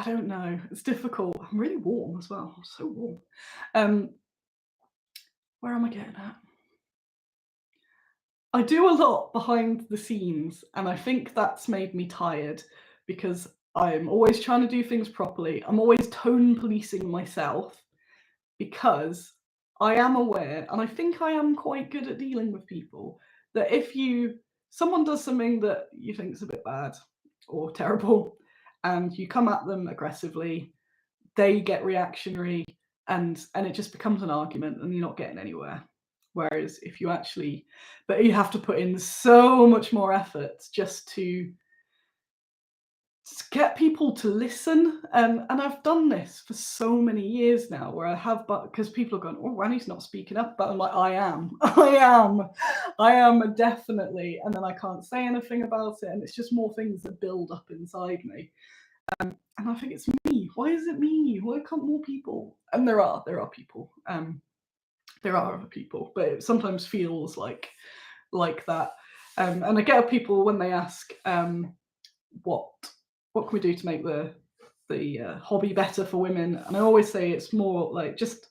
don't know. It's difficult. I'm really warm as well. I'm so warm. Where am I getting at? I do a lot behind the scenes, and I think that's made me tired, because I'm always trying to do things properly. I'm always tone policing myself, because I am aware, and I think I am quite good at dealing with people, that if someone does something that you think is a bit bad or terrible, and you come at them aggressively, they get reactionary, and it just becomes an argument, and you're not getting anywhere. Whereas if you have to put in so much more effort just to get people to listen. And I've done this for so many years now, where I have, because people are going, oh, Annie's not speaking up, but I'm like, I am definitely. And then I can't say anything about it, and it's just more things that build up inside me. And I think it's me? Why is it me? Why can't more people? And there are people. There are other people, but it sometimes feels like that. And I get people when they ask, what can we do to make the hobby better for women? And I always say it's more like just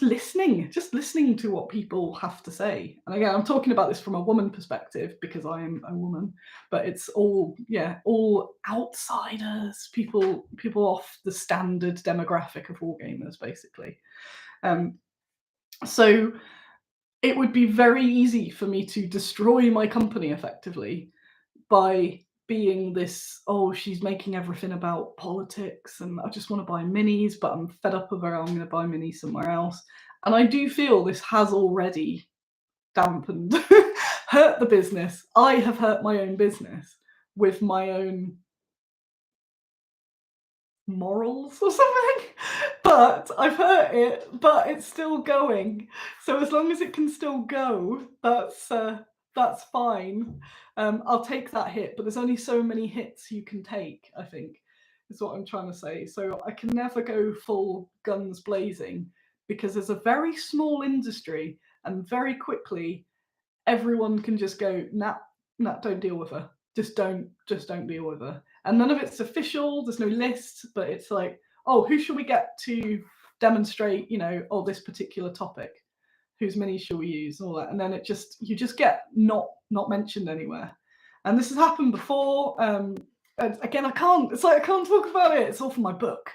listening to what people have to say. And again, I'm talking about this from a woman perspective because I am a woman, but it's all outsiders, people off the standard demographic of wargamers, basically. So it would be very easy for me to destroy my company effectively by being this, oh, she's making everything about politics and I just want to buy minis, but I'm fed up of her, I'm going to buy minis somewhere else. And I do feel this has already dampened, hurt the business. I have hurt my own business with my own morals or something, but I've hurt it, but it's still going. So as long as it can still go, that's fine. I'll take that hit, but there's only so many hits you can take, I think, is what I'm trying to say. So I can never go full guns blazing because there's a very small industry and very quickly everyone can just go, nah, don't deal with her. Just don't deal with her. And none of it's official, there's no list, but it's like, oh, who should we get to demonstrate, this particular topic? Whose minis shall we use? And all that. And then you just get not mentioned anywhere. And this has happened before. Again, I can't talk about it. It's all for my book.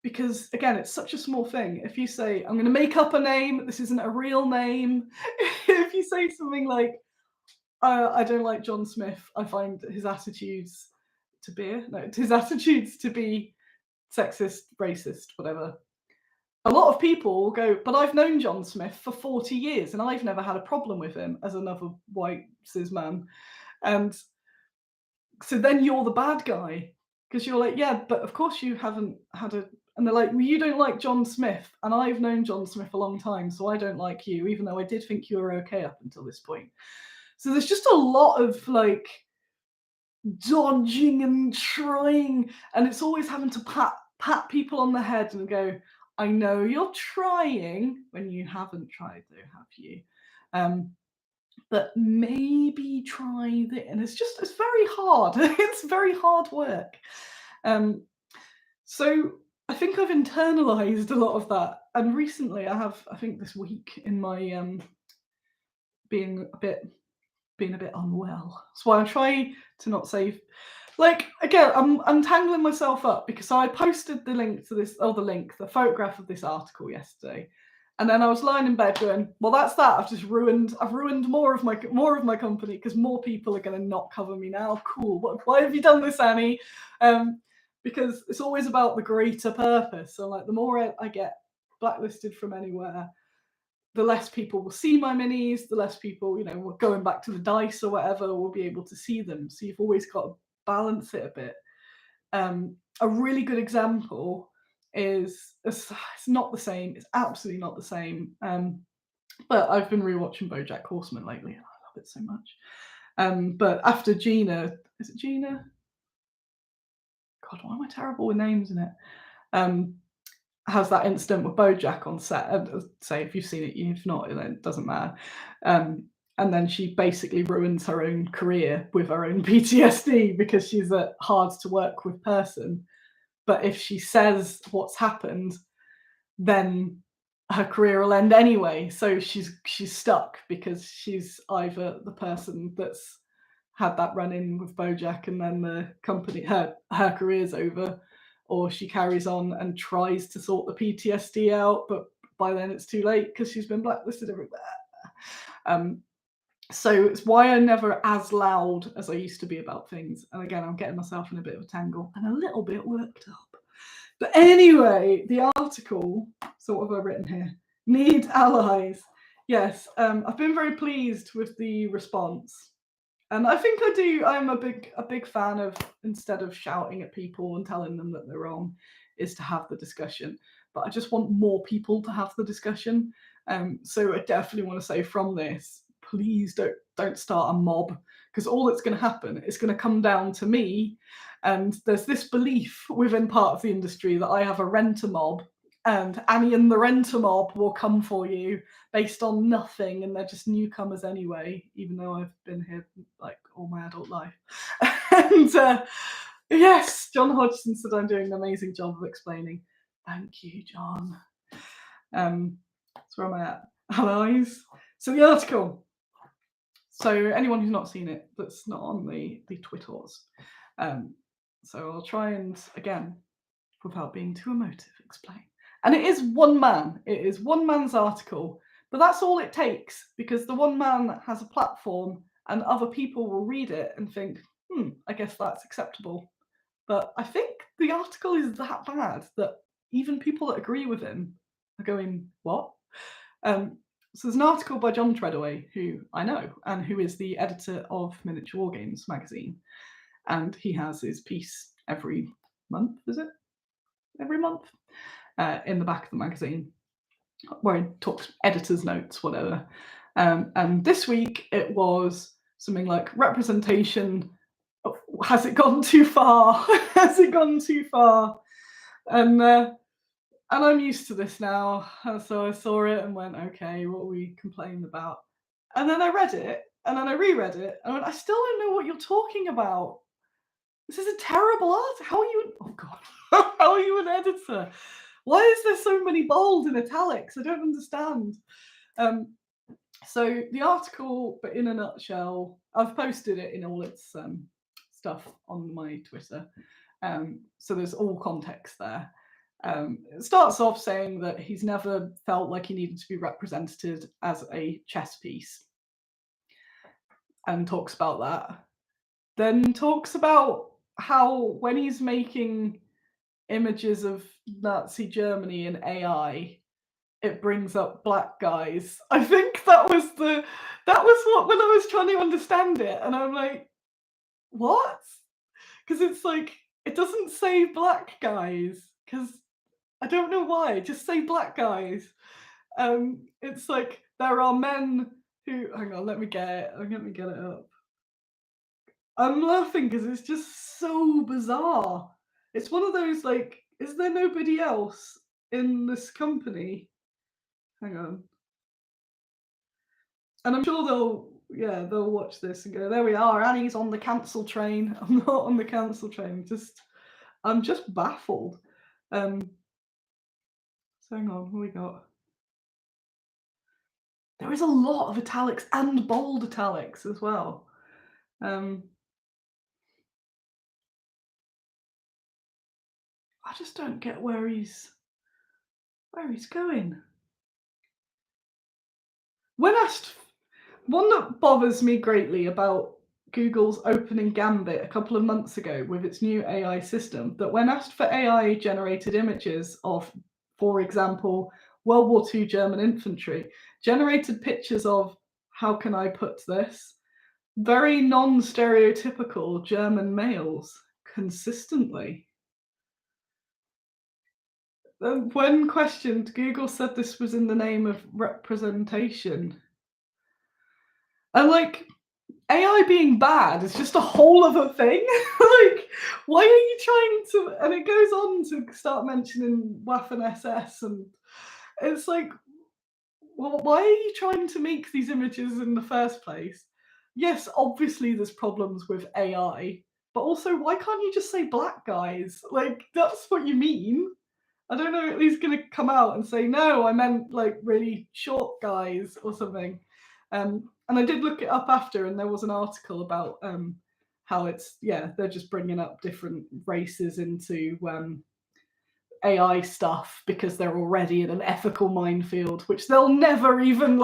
Because again, it's such a small thing. If you say, I'm going to make up a name, this isn't a real name. If you say something like, I don't like John Smith, I find his attitudes to be sexist, racist, whatever. A lot of people will go, but I've known John Smith for 40 years and I've never had a problem with him as another white cis man. And so then you're the bad guy because you're like, yeah, but of course you haven't had a... And they're like, well, you don't like John Smith and I've known John Smith a long time, so I don't like you, even though I did think you were okay up until this point. So there's just a lot of like dodging and trying, and it's always having to pat people on the head and go, I know you're trying when you haven't tried though, have you? But maybe try this. And it's very hard. It's very hard work. So I think I've internalized a lot of that. And recently I think this week in my being a bit unwell. That's why I try to not say, like, again, I'm tangling myself up because I posted the link to this, the photograph of this article yesterday. And then I was lying in bed going, well, that's that. I've ruined more of my company because more people are going to not cover me now. Cool. Why have you done this, Annie? Because it's always about the greater purpose. So like the more I get blacklisted from anywhere, the less people will see my minis, the less people, we're going back to the dice or whatever, will be able to see them. So you've always got to balance it a bit. A really good example is, it's not the same, it's absolutely not the same. But I've been rewatching BoJack Horseman lately, and I love it so much. But after Gina, is it Gina? God, why am I terrible with names in it? Has that incident with BoJack on set, and say if you've seen it, if not, it doesn't matter. And then she basically ruins her own career with her own PTSD because she's a hard to work with person. But if she says what's happened, then her career will end anyway. So she's stuck because she's either the person that's had that run-in with BoJack and then the company, her career's over, or she carries on and tries to sort the PTSD out, but by then it's too late because she's been blacklisted everywhere. So it's why I'm never as loud as I used to be about things. And again, I'm getting myself in a bit of a tangle and a little bit worked up. But anyway, the article, so what have I written here? Need allies. Yes, I've been very pleased with the response. And I think I'm a big fan of, instead of shouting at people and telling them that they're wrong, is to have the discussion. But I just want more people to have the discussion. So I definitely want to say from this, please don't start a mob, because all that's going to happen is going to come down to me And there's this belief within part of the industry that I have a renter mob, and Annie and the renter mob will come for you based on nothing, and they're just newcomers anyway, even though I've been here like all my adult life. And yes, John Hodgson said I'm doing an amazing job of explaining. Thank you, John. So where am I at? Allies. So the article. So anyone who's not seen it, that's not on the TWEETIES. So I'll try and, again, without being too emotive, explain. And it is one man. It is one man's article, but that's all it takes, because the one man has a platform and other people will read it and think, I guess that's acceptable. But I think the article is that bad that even people that agree with him are going, what? So there's an article by John Treadaway, who I know, and who is the editor of Miniature Wargames magazine. And he has his piece every month, is it? Every month, in the back of the magazine, where he talks editor's notes, whatever. And this week it was something like representation. Has it gone too far? Has it gone too far? And I'm used to this now. And so I saw it and went, okay, what are we complaining about? And then I read it, and then I reread it, and I went, I still don't know what you're talking about. This is a terrible art. How are you? Oh God, how are you an editor? Why is there so many bold and italics? I don't understand. So the article, but in a nutshell, I've posted it in all its stuff on my Twitter. So there's all context there. It starts off saying that he's never felt like he needed to be represented as a chess piece, and talks about that. Then talks about how when he's making images of Nazi Germany in AI, it brings up black guys. I think that was what, when I was trying to understand it, and I'm like, what? Because it's like, it doesn't say black guys, because I don't know why. Just say black guys. It's like there are men who. Hang on, let me get it. Let me get it up. I'm laughing because it's just so bizarre. It's one of those like, is there nobody else in this company? Hang on. And I'm sure they'll watch this and go, there we are. Annie's on the cancel train. I'm not on the cancel train. I'm just baffled. So hang on, what we got? There is a lot of italics and bold italics as well. I just don't get where he's going. When asked, one that bothers me greatly about Google's opening gambit a couple of months ago with its new AI system, that when asked for AI generated images of, for example, World War II German infantry, generated pictures of, how can I put this, very non-stereotypical German males consistently. When questioned, Google said this was in the name of representation. And like, AI being bad is just a whole other thing. Like, why are you trying to? And it goes on to start mentioning Waffen SS, and it's like, well, why are you trying to make these images in the first place? Yes, obviously there's problems with AI, but also, why can't you just say black guys? Like, that's what you mean. I don't know, he's going to come out and say, no, I meant like really short guys or something. And I did look it up after, and there was an article about how they're just bringing up different races into AI stuff because they're already in an ethical minefield, which they'll never even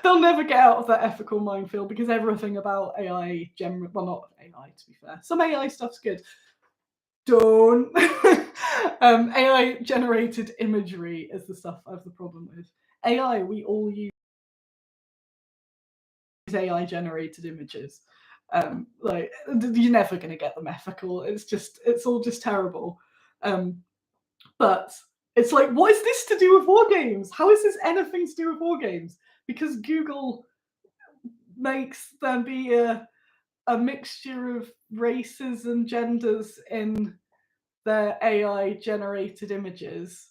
they'll never get out of that ethical minefield, because everything about AI well, not AI to be fair, some AI stuff's good. Don't. AI generated imagery is the stuff I have the problem with. AI, we all use AI generated images. Like, you're never going to get them ethical. It's all just terrible. But it's like, what is this to do with war games? How is this anything to do with war games? Because Google makes them be a mixture of races and genders in their AI generated images,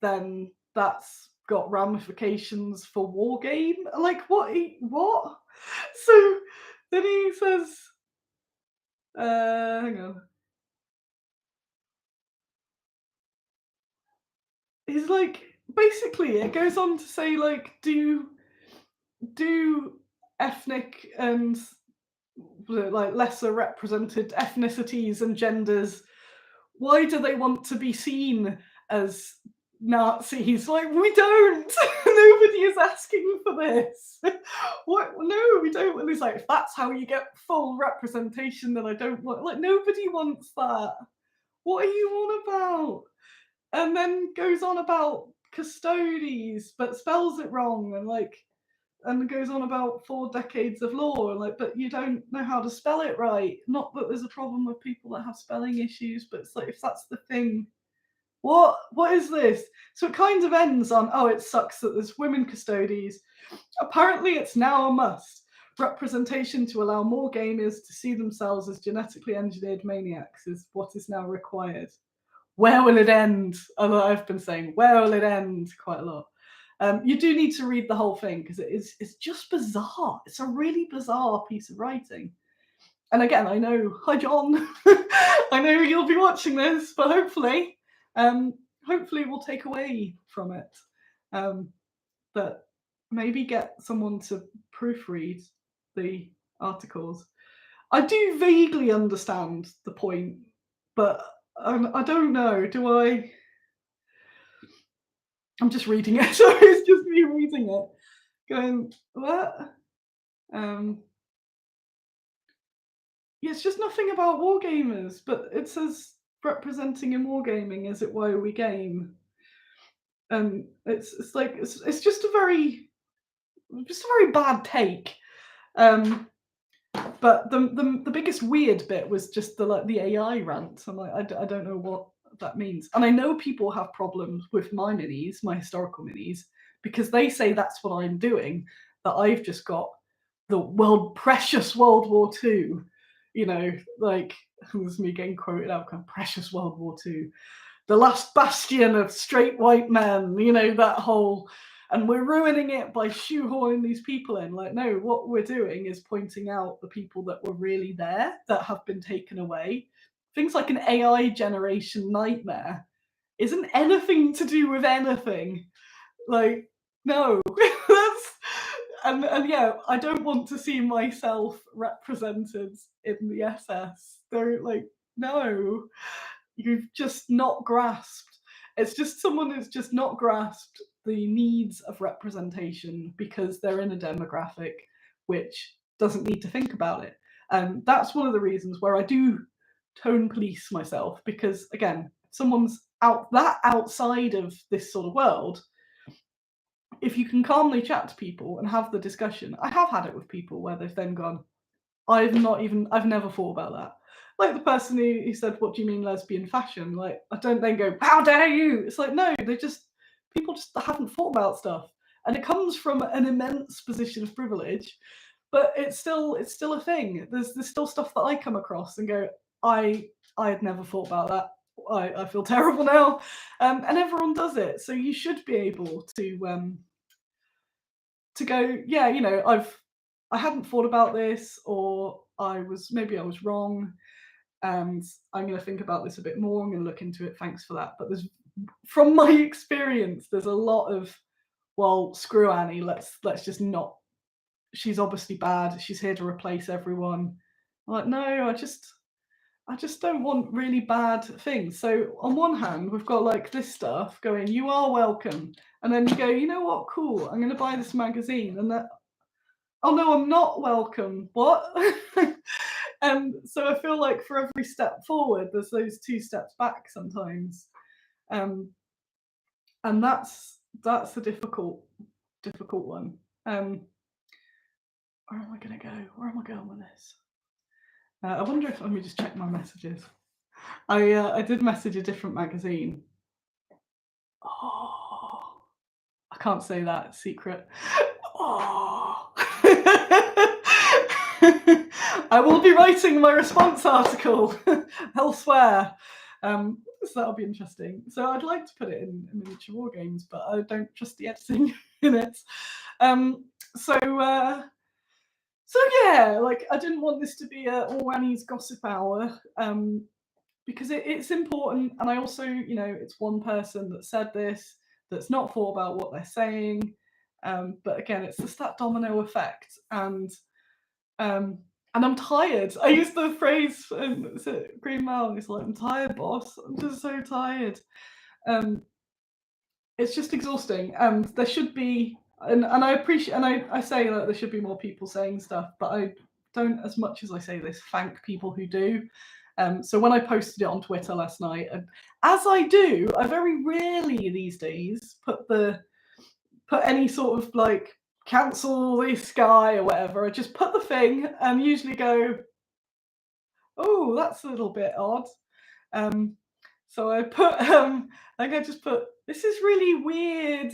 then that's got ramifications for war game. Like what? What? So then he says, hang on. He's like, basically, it goes on to say, like, do ethnic and like lesser represented ethnicities and genders, why do they want to be seen as Nazis? Like, we don't. Nobody is asking for this. What? No, we don't. And he's like, if that's how you get full representation, then I don't want. Like, nobody wants that. What are you on about? And then goes on about custodies, but spells it wrong, and like, and goes on about 4 decades of law, and like, but you don't know how to spell it right. Not that there's a problem with people that have spelling issues, but it's like, if that's the thing, what is this? So it kind of ends on, oh, it sucks that there's women custodies. Apparently it's now a must. Representation to allow more gamers to see themselves as genetically engineered maniacs is what is now required. Where will it end? I've been saying, where will it end? Quite a lot. You do need to read the whole thing because it's just bizarre. It's a really bizarre piece of writing. And again, I know, hi John, I know you'll be watching this, but hopefully we'll take away from it. That maybe get someone to proofread the articles. I do vaguely understand the point, but I don't know. Do I? I'm just reading it, so it's just me reading it, going, what? Yeah, it's just nothing about wargamers, but it says representing in wargaming, is it why we game? And it's just a very bad take. But the biggest weird bit was just the AI rant. I'm like, I don't know what that means. And I know people have problems with my minis, my historical minis, because they say that's what I'm doing, that I've just got the precious World War II, you know, like, it was me getting quoted out, kind of precious World War II, the last bastion of straight white men, you know, that whole, and we're ruining it by shoehorning these people in. Like, no, what we're doing is pointing out the people that were really there that have been taken away. Things like an AI generation nightmare isn't anything to do with anything. Like, no, that's, and yeah, I don't want to see myself represented in the SS. They're like, no, you've just not grasped. It's just someone who's just not grasped the needs of representation because they're in a demographic which doesn't need to think about it. And that's one of the reasons where I do tone police myself, because again, someone's outside of this sort of world, if you can calmly chat to people and have the discussion. I have had it with people where they've then gone, I've never thought about that. Like the person who said, what do you mean lesbian fashion? Like, I don't then go, how dare you? It's like, no, people just haven't thought about stuff. And it comes from an immense position of privilege, but it's still a thing. There's still stuff that I come across and go, I had never thought about that. I feel terrible now. And everyone does it. So you should be able to go, yeah, you know, I hadn't thought about this, or maybe I was wrong, and I'm going to think about this a bit more. I'm going to look into it. Thanks for that. But from my experience, there's a lot of, well, screw Annie. Let's just not. She's obviously bad. She's here to replace everyone. I'm like, no, I just don't want really bad things. So on one hand, we've got like this stuff going, you are welcome. And then you go, you know what, cool, I'm going to buy this magazine. And that, oh no, I'm not welcome. What? So I feel like for every step forward, there's those 2 steps back sometimes. And that's a difficult one. Where am I going to go? Where am I going with this? I wonder if, let me just check my messages. I did message a different magazine. Oh, I can't say that, secret. Oh. I will be writing my response article elsewhere. So that'll be interesting. So I'd like to put it in miniature war games, but I don't trust the editing in it. So yeah, like I didn't want this to be a all Annie's gossip hour. Because it's important, and I also, it's one person that said this that's not thought about what they're saying. But again, it's just that domino effect, and I'm tired. I use the phrase Green Mile. It's like, I'm tired, boss. I'm just so tired. It's just exhausting, and there should be, and I appreciate, and I say that there should be more people saying stuff, but I don't, as much as I say this, thank people who do. So when I posted it on Twitter last night, and as I do, I very rarely these days put any sort of like cancel this guy or whatever. I just put the thing and usually go, oh, that's a little bit odd. So I put, I think I just put, this is really weird.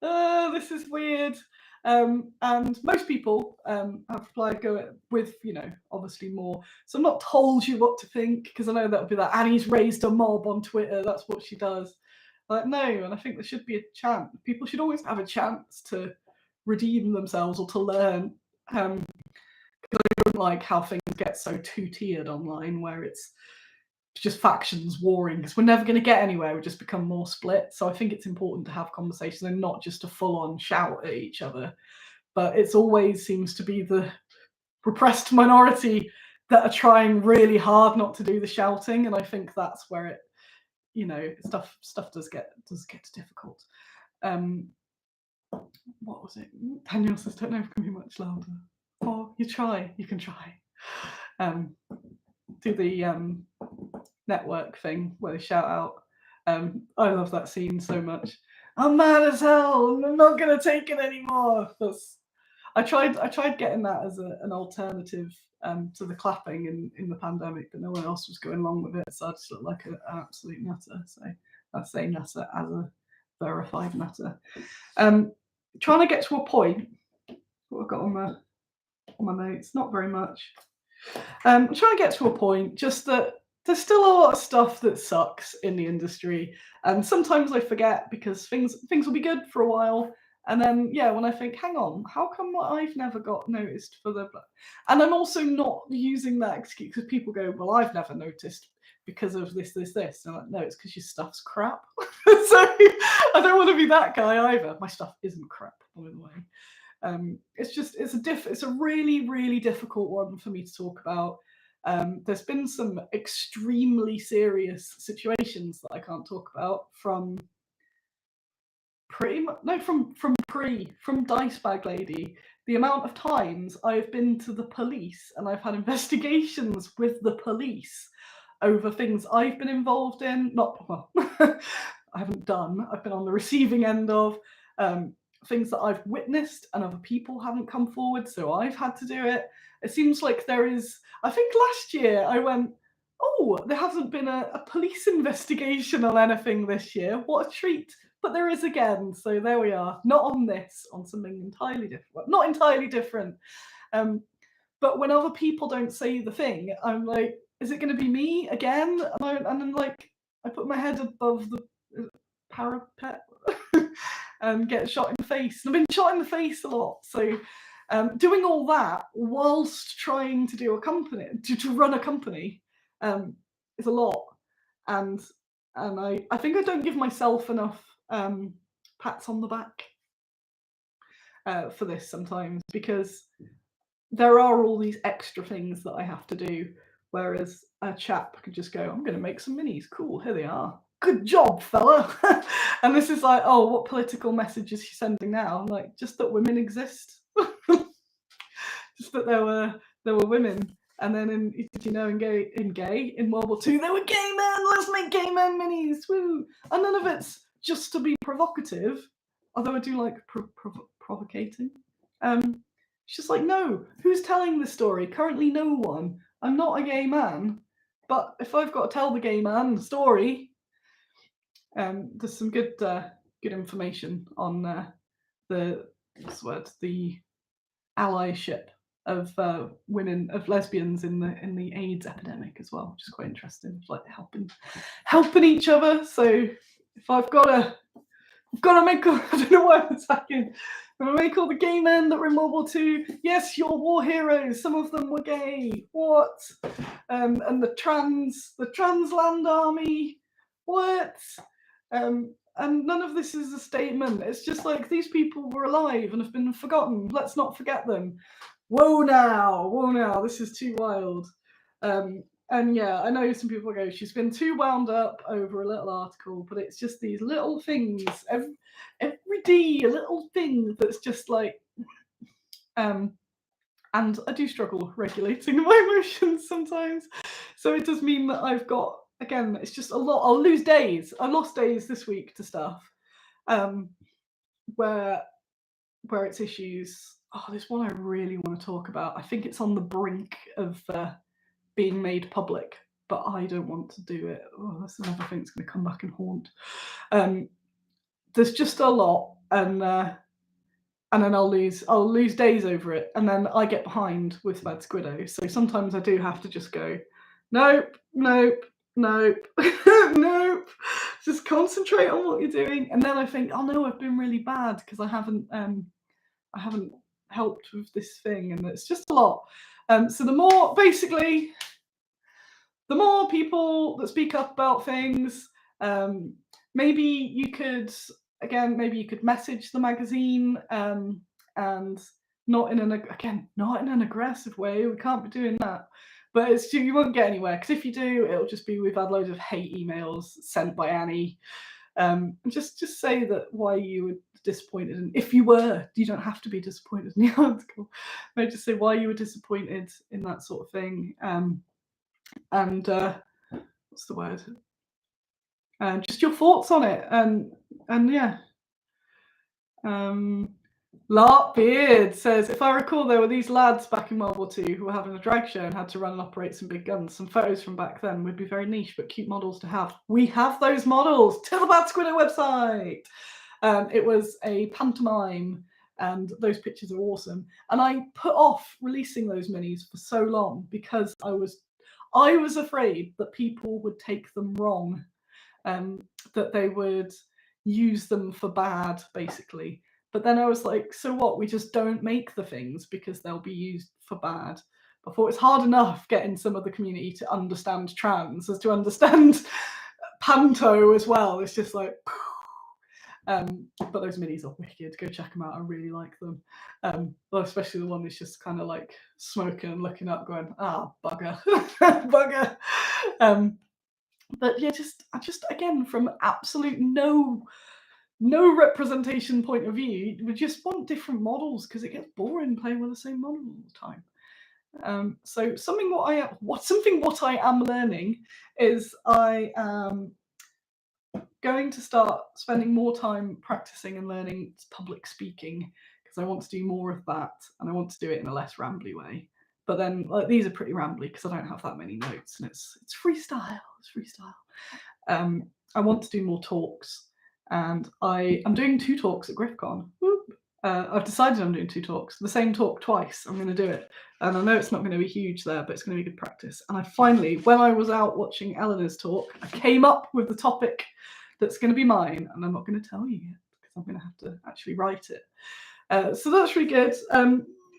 This is weird. And most people have replied with, obviously more. So I'm not told you what to think, because I know that'll be like, Annie's raised a mob on Twitter. That's what she does. Like, no, and I think there should be a chance. People should always have a chance to redeem themselves or to learn. I don't like how things get so two-tiered online, where it's just factions warring, because we're never going to get anywhere. We just become more split. So I think it's important to have conversations and not just a full-on shout at each other. But it's always seems to be the repressed minority that are trying really hard not to do the shouting, and I think that's where it, stuff does get difficult. What was it? Daniel says, "Don't know if it can be much louder." Oh, you can try. Do the network thing where they shout out. I love that scene so much. I'm mad as hell. I'm not gonna take it anymore. I tried getting that as an alternative to the clapping in the pandemic, but no one else was going along with it, so I just looked like an absolute nutter. So I say nutter as a verified nutter. Trying to get to a point. What I've got on my notes, not very much. I'm trying to get to a point, just that there's still a lot of stuff that sucks in the industry, and sometimes I forget, because things will be good for a while, and then when I think, hang on, how come I've never got noticed for the, and I'm also not using that excuse, because people go, well, I've never noticed because of this. And I'm like, no, it's because your stuff's crap. So I don't want to be that guy either. My stuff isn't crap, by the way. It's a really, really difficult one for me to talk about. There's been some extremely serious situations that I can't talk about from Dice Bag Lady. The amount of times I've been to the police and I've had investigations with the police over things I've been involved in. I haven't done. I've been on the receiving end of. Things that I've witnessed and other people haven't come forward, so I've had to do it. It seems like there is, I think last year I went, oh, there hasn't been a police investigation on anything this year. What a treat. But there is again, so there we are. Not on this, on something entirely different. Well, not entirely different. But when other people don't say the thing, I'm like, is it going to be me again? And then I put my head above the parapet and get shot in the face. And I've been shot in the face a lot. So doing all that whilst trying to do a company, to run a company, is a lot. And I think I don't give myself enough pats on the back for this sometimes, because there are all these extra things that I have to do, whereas a chap could just go, I'm going to make some minis. Cool, here they are. Good job, fella. And this is like, oh, what political message is she sending now? I'm like, just that women exist. Just that there were women. And then in World War II, there were gay men. Let's make gay men minis. Woo! And none of it's just to be provocative, although I do like provocating. It's just like, no, who's telling the story? Currently no one. I'm not a gay man, but if I've got to tell the gay man the story, there's some good information on the allyship women, of lesbians in the AIDS epidemic as well, which is quite interesting. Like helping each other. So if I've got to make I don't know why I'm attacking. I'm gonna make all the gay men that were in World War II. Yes, you're war heroes. Some of them were gay. What? And the trans land army. What? And none of this is a statement. It's just like these people were alive and have been forgotten. Let's not forget them. Whoa now, this is too wild. And yeah, I know some people go, she's been too wound up over a little article, but it's just these little things, every day, a little thing that's just like, and I do struggle regulating my emotions sometimes. So it does mean that I've got, again, it's just a lot. I'll lose days. I lost days this week to stuff where it's issues. Oh, there's one I really want to talk about. I think it's on the brink of being made public, but I don't want to do it. Oh, that's another thing that's going to come back and haunt. There's just a lot, and then I'll lose days over it, and then I get behind with Bad Squiddo. So sometimes I do have to just go, nope, nope. Just concentrate on what you're doing, and then I think, oh no, I've been really bad because I haven't helped with this thing, and it's just a lot. So the more people that speak up about things, maybe you could message the magazine, and not in an aggressive way. We can't be doing that, but you won't get anywhere, because if you do, it'll just be we've had loads of hate emails sent by Annie. Just say that why you were disappointed, and if you were, you don't have to be disappointed in the article. Maybe just say why you were disappointed in that sort of thing, and what's the word? Just your thoughts on it, and yeah. Lart Beard says, if I recall, there were these lads back in World War II who were having a drag show and had to run and operate some big guns. Some photos from back then would be very niche, but cute models to have. We have those models. To the Bad Squiddo website. It was a pantomime, and those pictures are awesome. And I put off releasing those minis for so long because I was afraid that people would take them wrong, that they would use them for bad, basically. But then I was like, so what? We just don't make the things because they'll be used for bad. I thought it's hard enough getting some of the community to understand trans as to understand panto as well. It's just like, but those minis are wicked. Go check them out. I really like them. Well, especially the one that's just kind of like smoking and looking up, going, bugger, bugger. But yeah, just again, from absolute no representation point of view, we just want different models because it gets boring playing with the same model all the time. So something what I am learning is I am going to start spending more time practicing and learning public speaking, because I want to do more of that, and I want to do it in a less rambly way. But then these are pretty rambly because I don't have that many notes, and it's freestyle. I want to do more talks, and I am doing 2 talks at GriffCon. I've decided I'm doing 2 talks, the same talk twice. I'm going to do it, and I know it's not going to be huge there, but it's going to be good practice. And I finally, when I was out watching Eleanor's talk, I came up with the topic that's going to be mine, and I'm not going to tell you yet because I'm going to have to actually write it. So that's really good.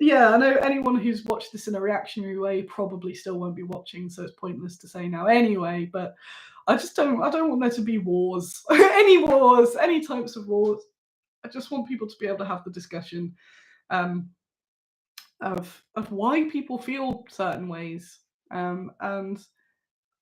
Yeah, I know anyone who's watched this in a reactionary way probably still won't be watching, so it's pointless to say now anyway, but I don't want there to be wars, any types of wars. I just want people to be able to have the discussion of why people feel certain ways, and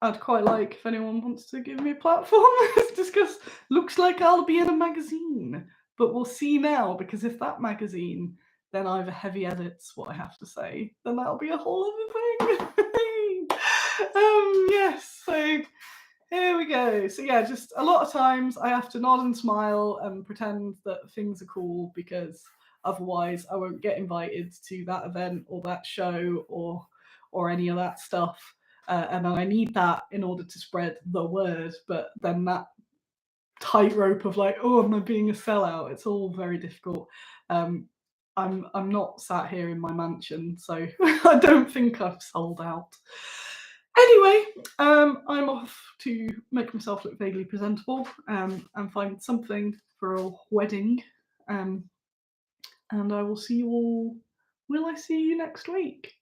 I'd quite like if anyone wants to give me a platform to discuss. Looks like I'll be in a magazine, but we'll see now, because if that magazine then either heavy edits what I have to say, then that'll be a whole other thing. Yes, so here we go. So yeah, just a lot of times I have to nod and smile and pretend that things are cool, because otherwise I won't get invited to that event or that show or any of that stuff. And I need that in order to spread the word. But then that tightrope of like, oh, am I being a sellout? It's all very difficult. I'm not sat here in my mansion, so I don't think I've sold out. Anyway, I'm off to make myself look vaguely presentable and find something for a wedding. And I will see you all. Will I see you next week?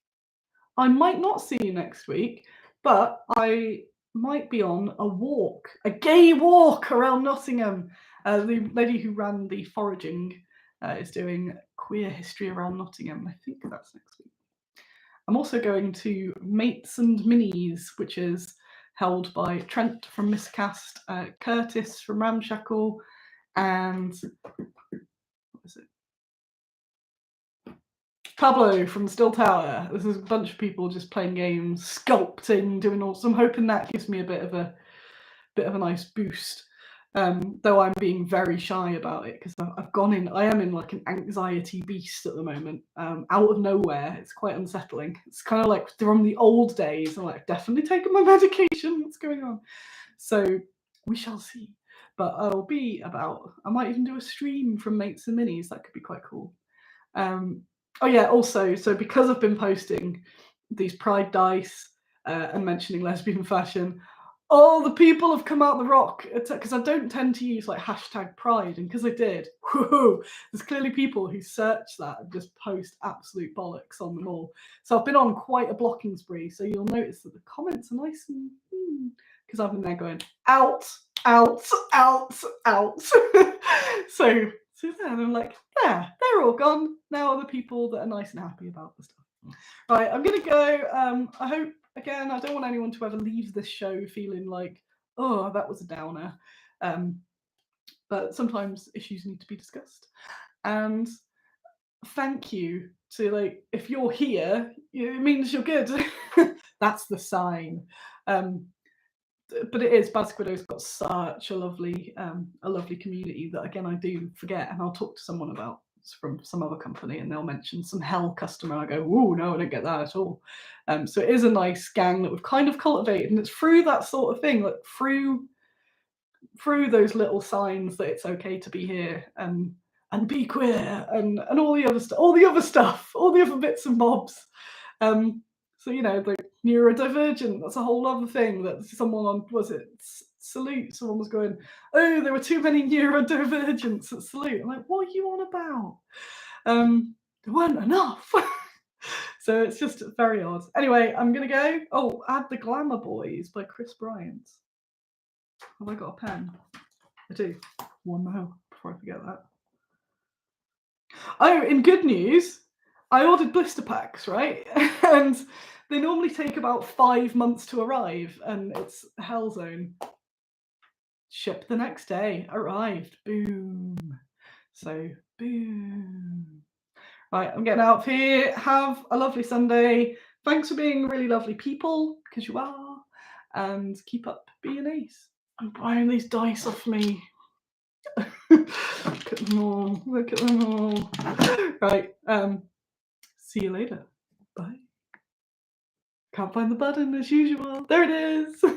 I might not see you next week, but I might be on a walk, a gay walk around Nottingham. The lady who ran the foraging is doing queer history around Nottingham. I think that's next week. I'm also going to Mates and Minis, which is held by Trent from Miscast, Curtis from Ramshackle, and what is it? Pablo from Still Tower. This is a bunch of people just playing games, sculpting, doing all. So I'm hoping that gives me a bit of a nice boost. Though I'm being very shy about it because I've gone in. I am in like an anxiety beast at the moment. Out of nowhere, it's quite unsettling. It's kind of like from the old days. I'm like, definitely taking my medication. What's going on? So we shall see. But I'll be about. I might even do a stream from Mates and Minis. That could be quite cool. Oh yeah, also, so because I've been posting these Pride dice and mentioning lesbian fashion, all the people have come out the rock, because I don't tend to use like hashtag Pride, and because I did, whoo, there's clearly people who search that and just post absolute bollocks on them all. So I've been on quite a blocking spree, so you'll notice that the comments are nice and, because I've been there going, out, out, out, out. So then I'm like, they're all gone. Now are the people that are nice and happy about the stuff. Right, I'm gonna go. I hope, again, I don't want anyone to ever leave this show feeling like, oh, that was a downer. But sometimes issues need to be discussed. And thank you to, like, if you're here, it means you're good. That's the sign. But it is, Bad Squiddo's got such a lovely community that, again, I do forget, and I'll talk to someone about from some other company and they'll mention some hell customer. I go, oh no, I don't get that at all. So it is a nice gang that we've kind of cultivated, and it's through that sort of thing, like through those little signs that it's okay to be here and be queer and all the other stuff, all the other bits and bobs. So, you know, the neurodivergent, that's a whole other thing that someone on, was it Salute? Someone was going, oh, there were too many neurodivergents at Salute. I'm like, what are you on about? There weren't enough. So it's just very odd. Anyway, I'm going to go. Oh, add the Glamour Boys by Chris Bryant. Have I got a pen? I do. One now, before I forget that. Oh, in good news, I ordered blister packs, right? And they normally take about 5 months to arrive, and it's a hell zone. Shipped the next day, arrived, boom. So, boom. Right, I'm getting out of here. Have a lovely Sunday. Thanks for being really lovely people, because you are. And keep up being ace. I'm buying these dice off me. Look at them all. Look at them all. Right. See you later. Bye. Can't find the button as usual. There it is.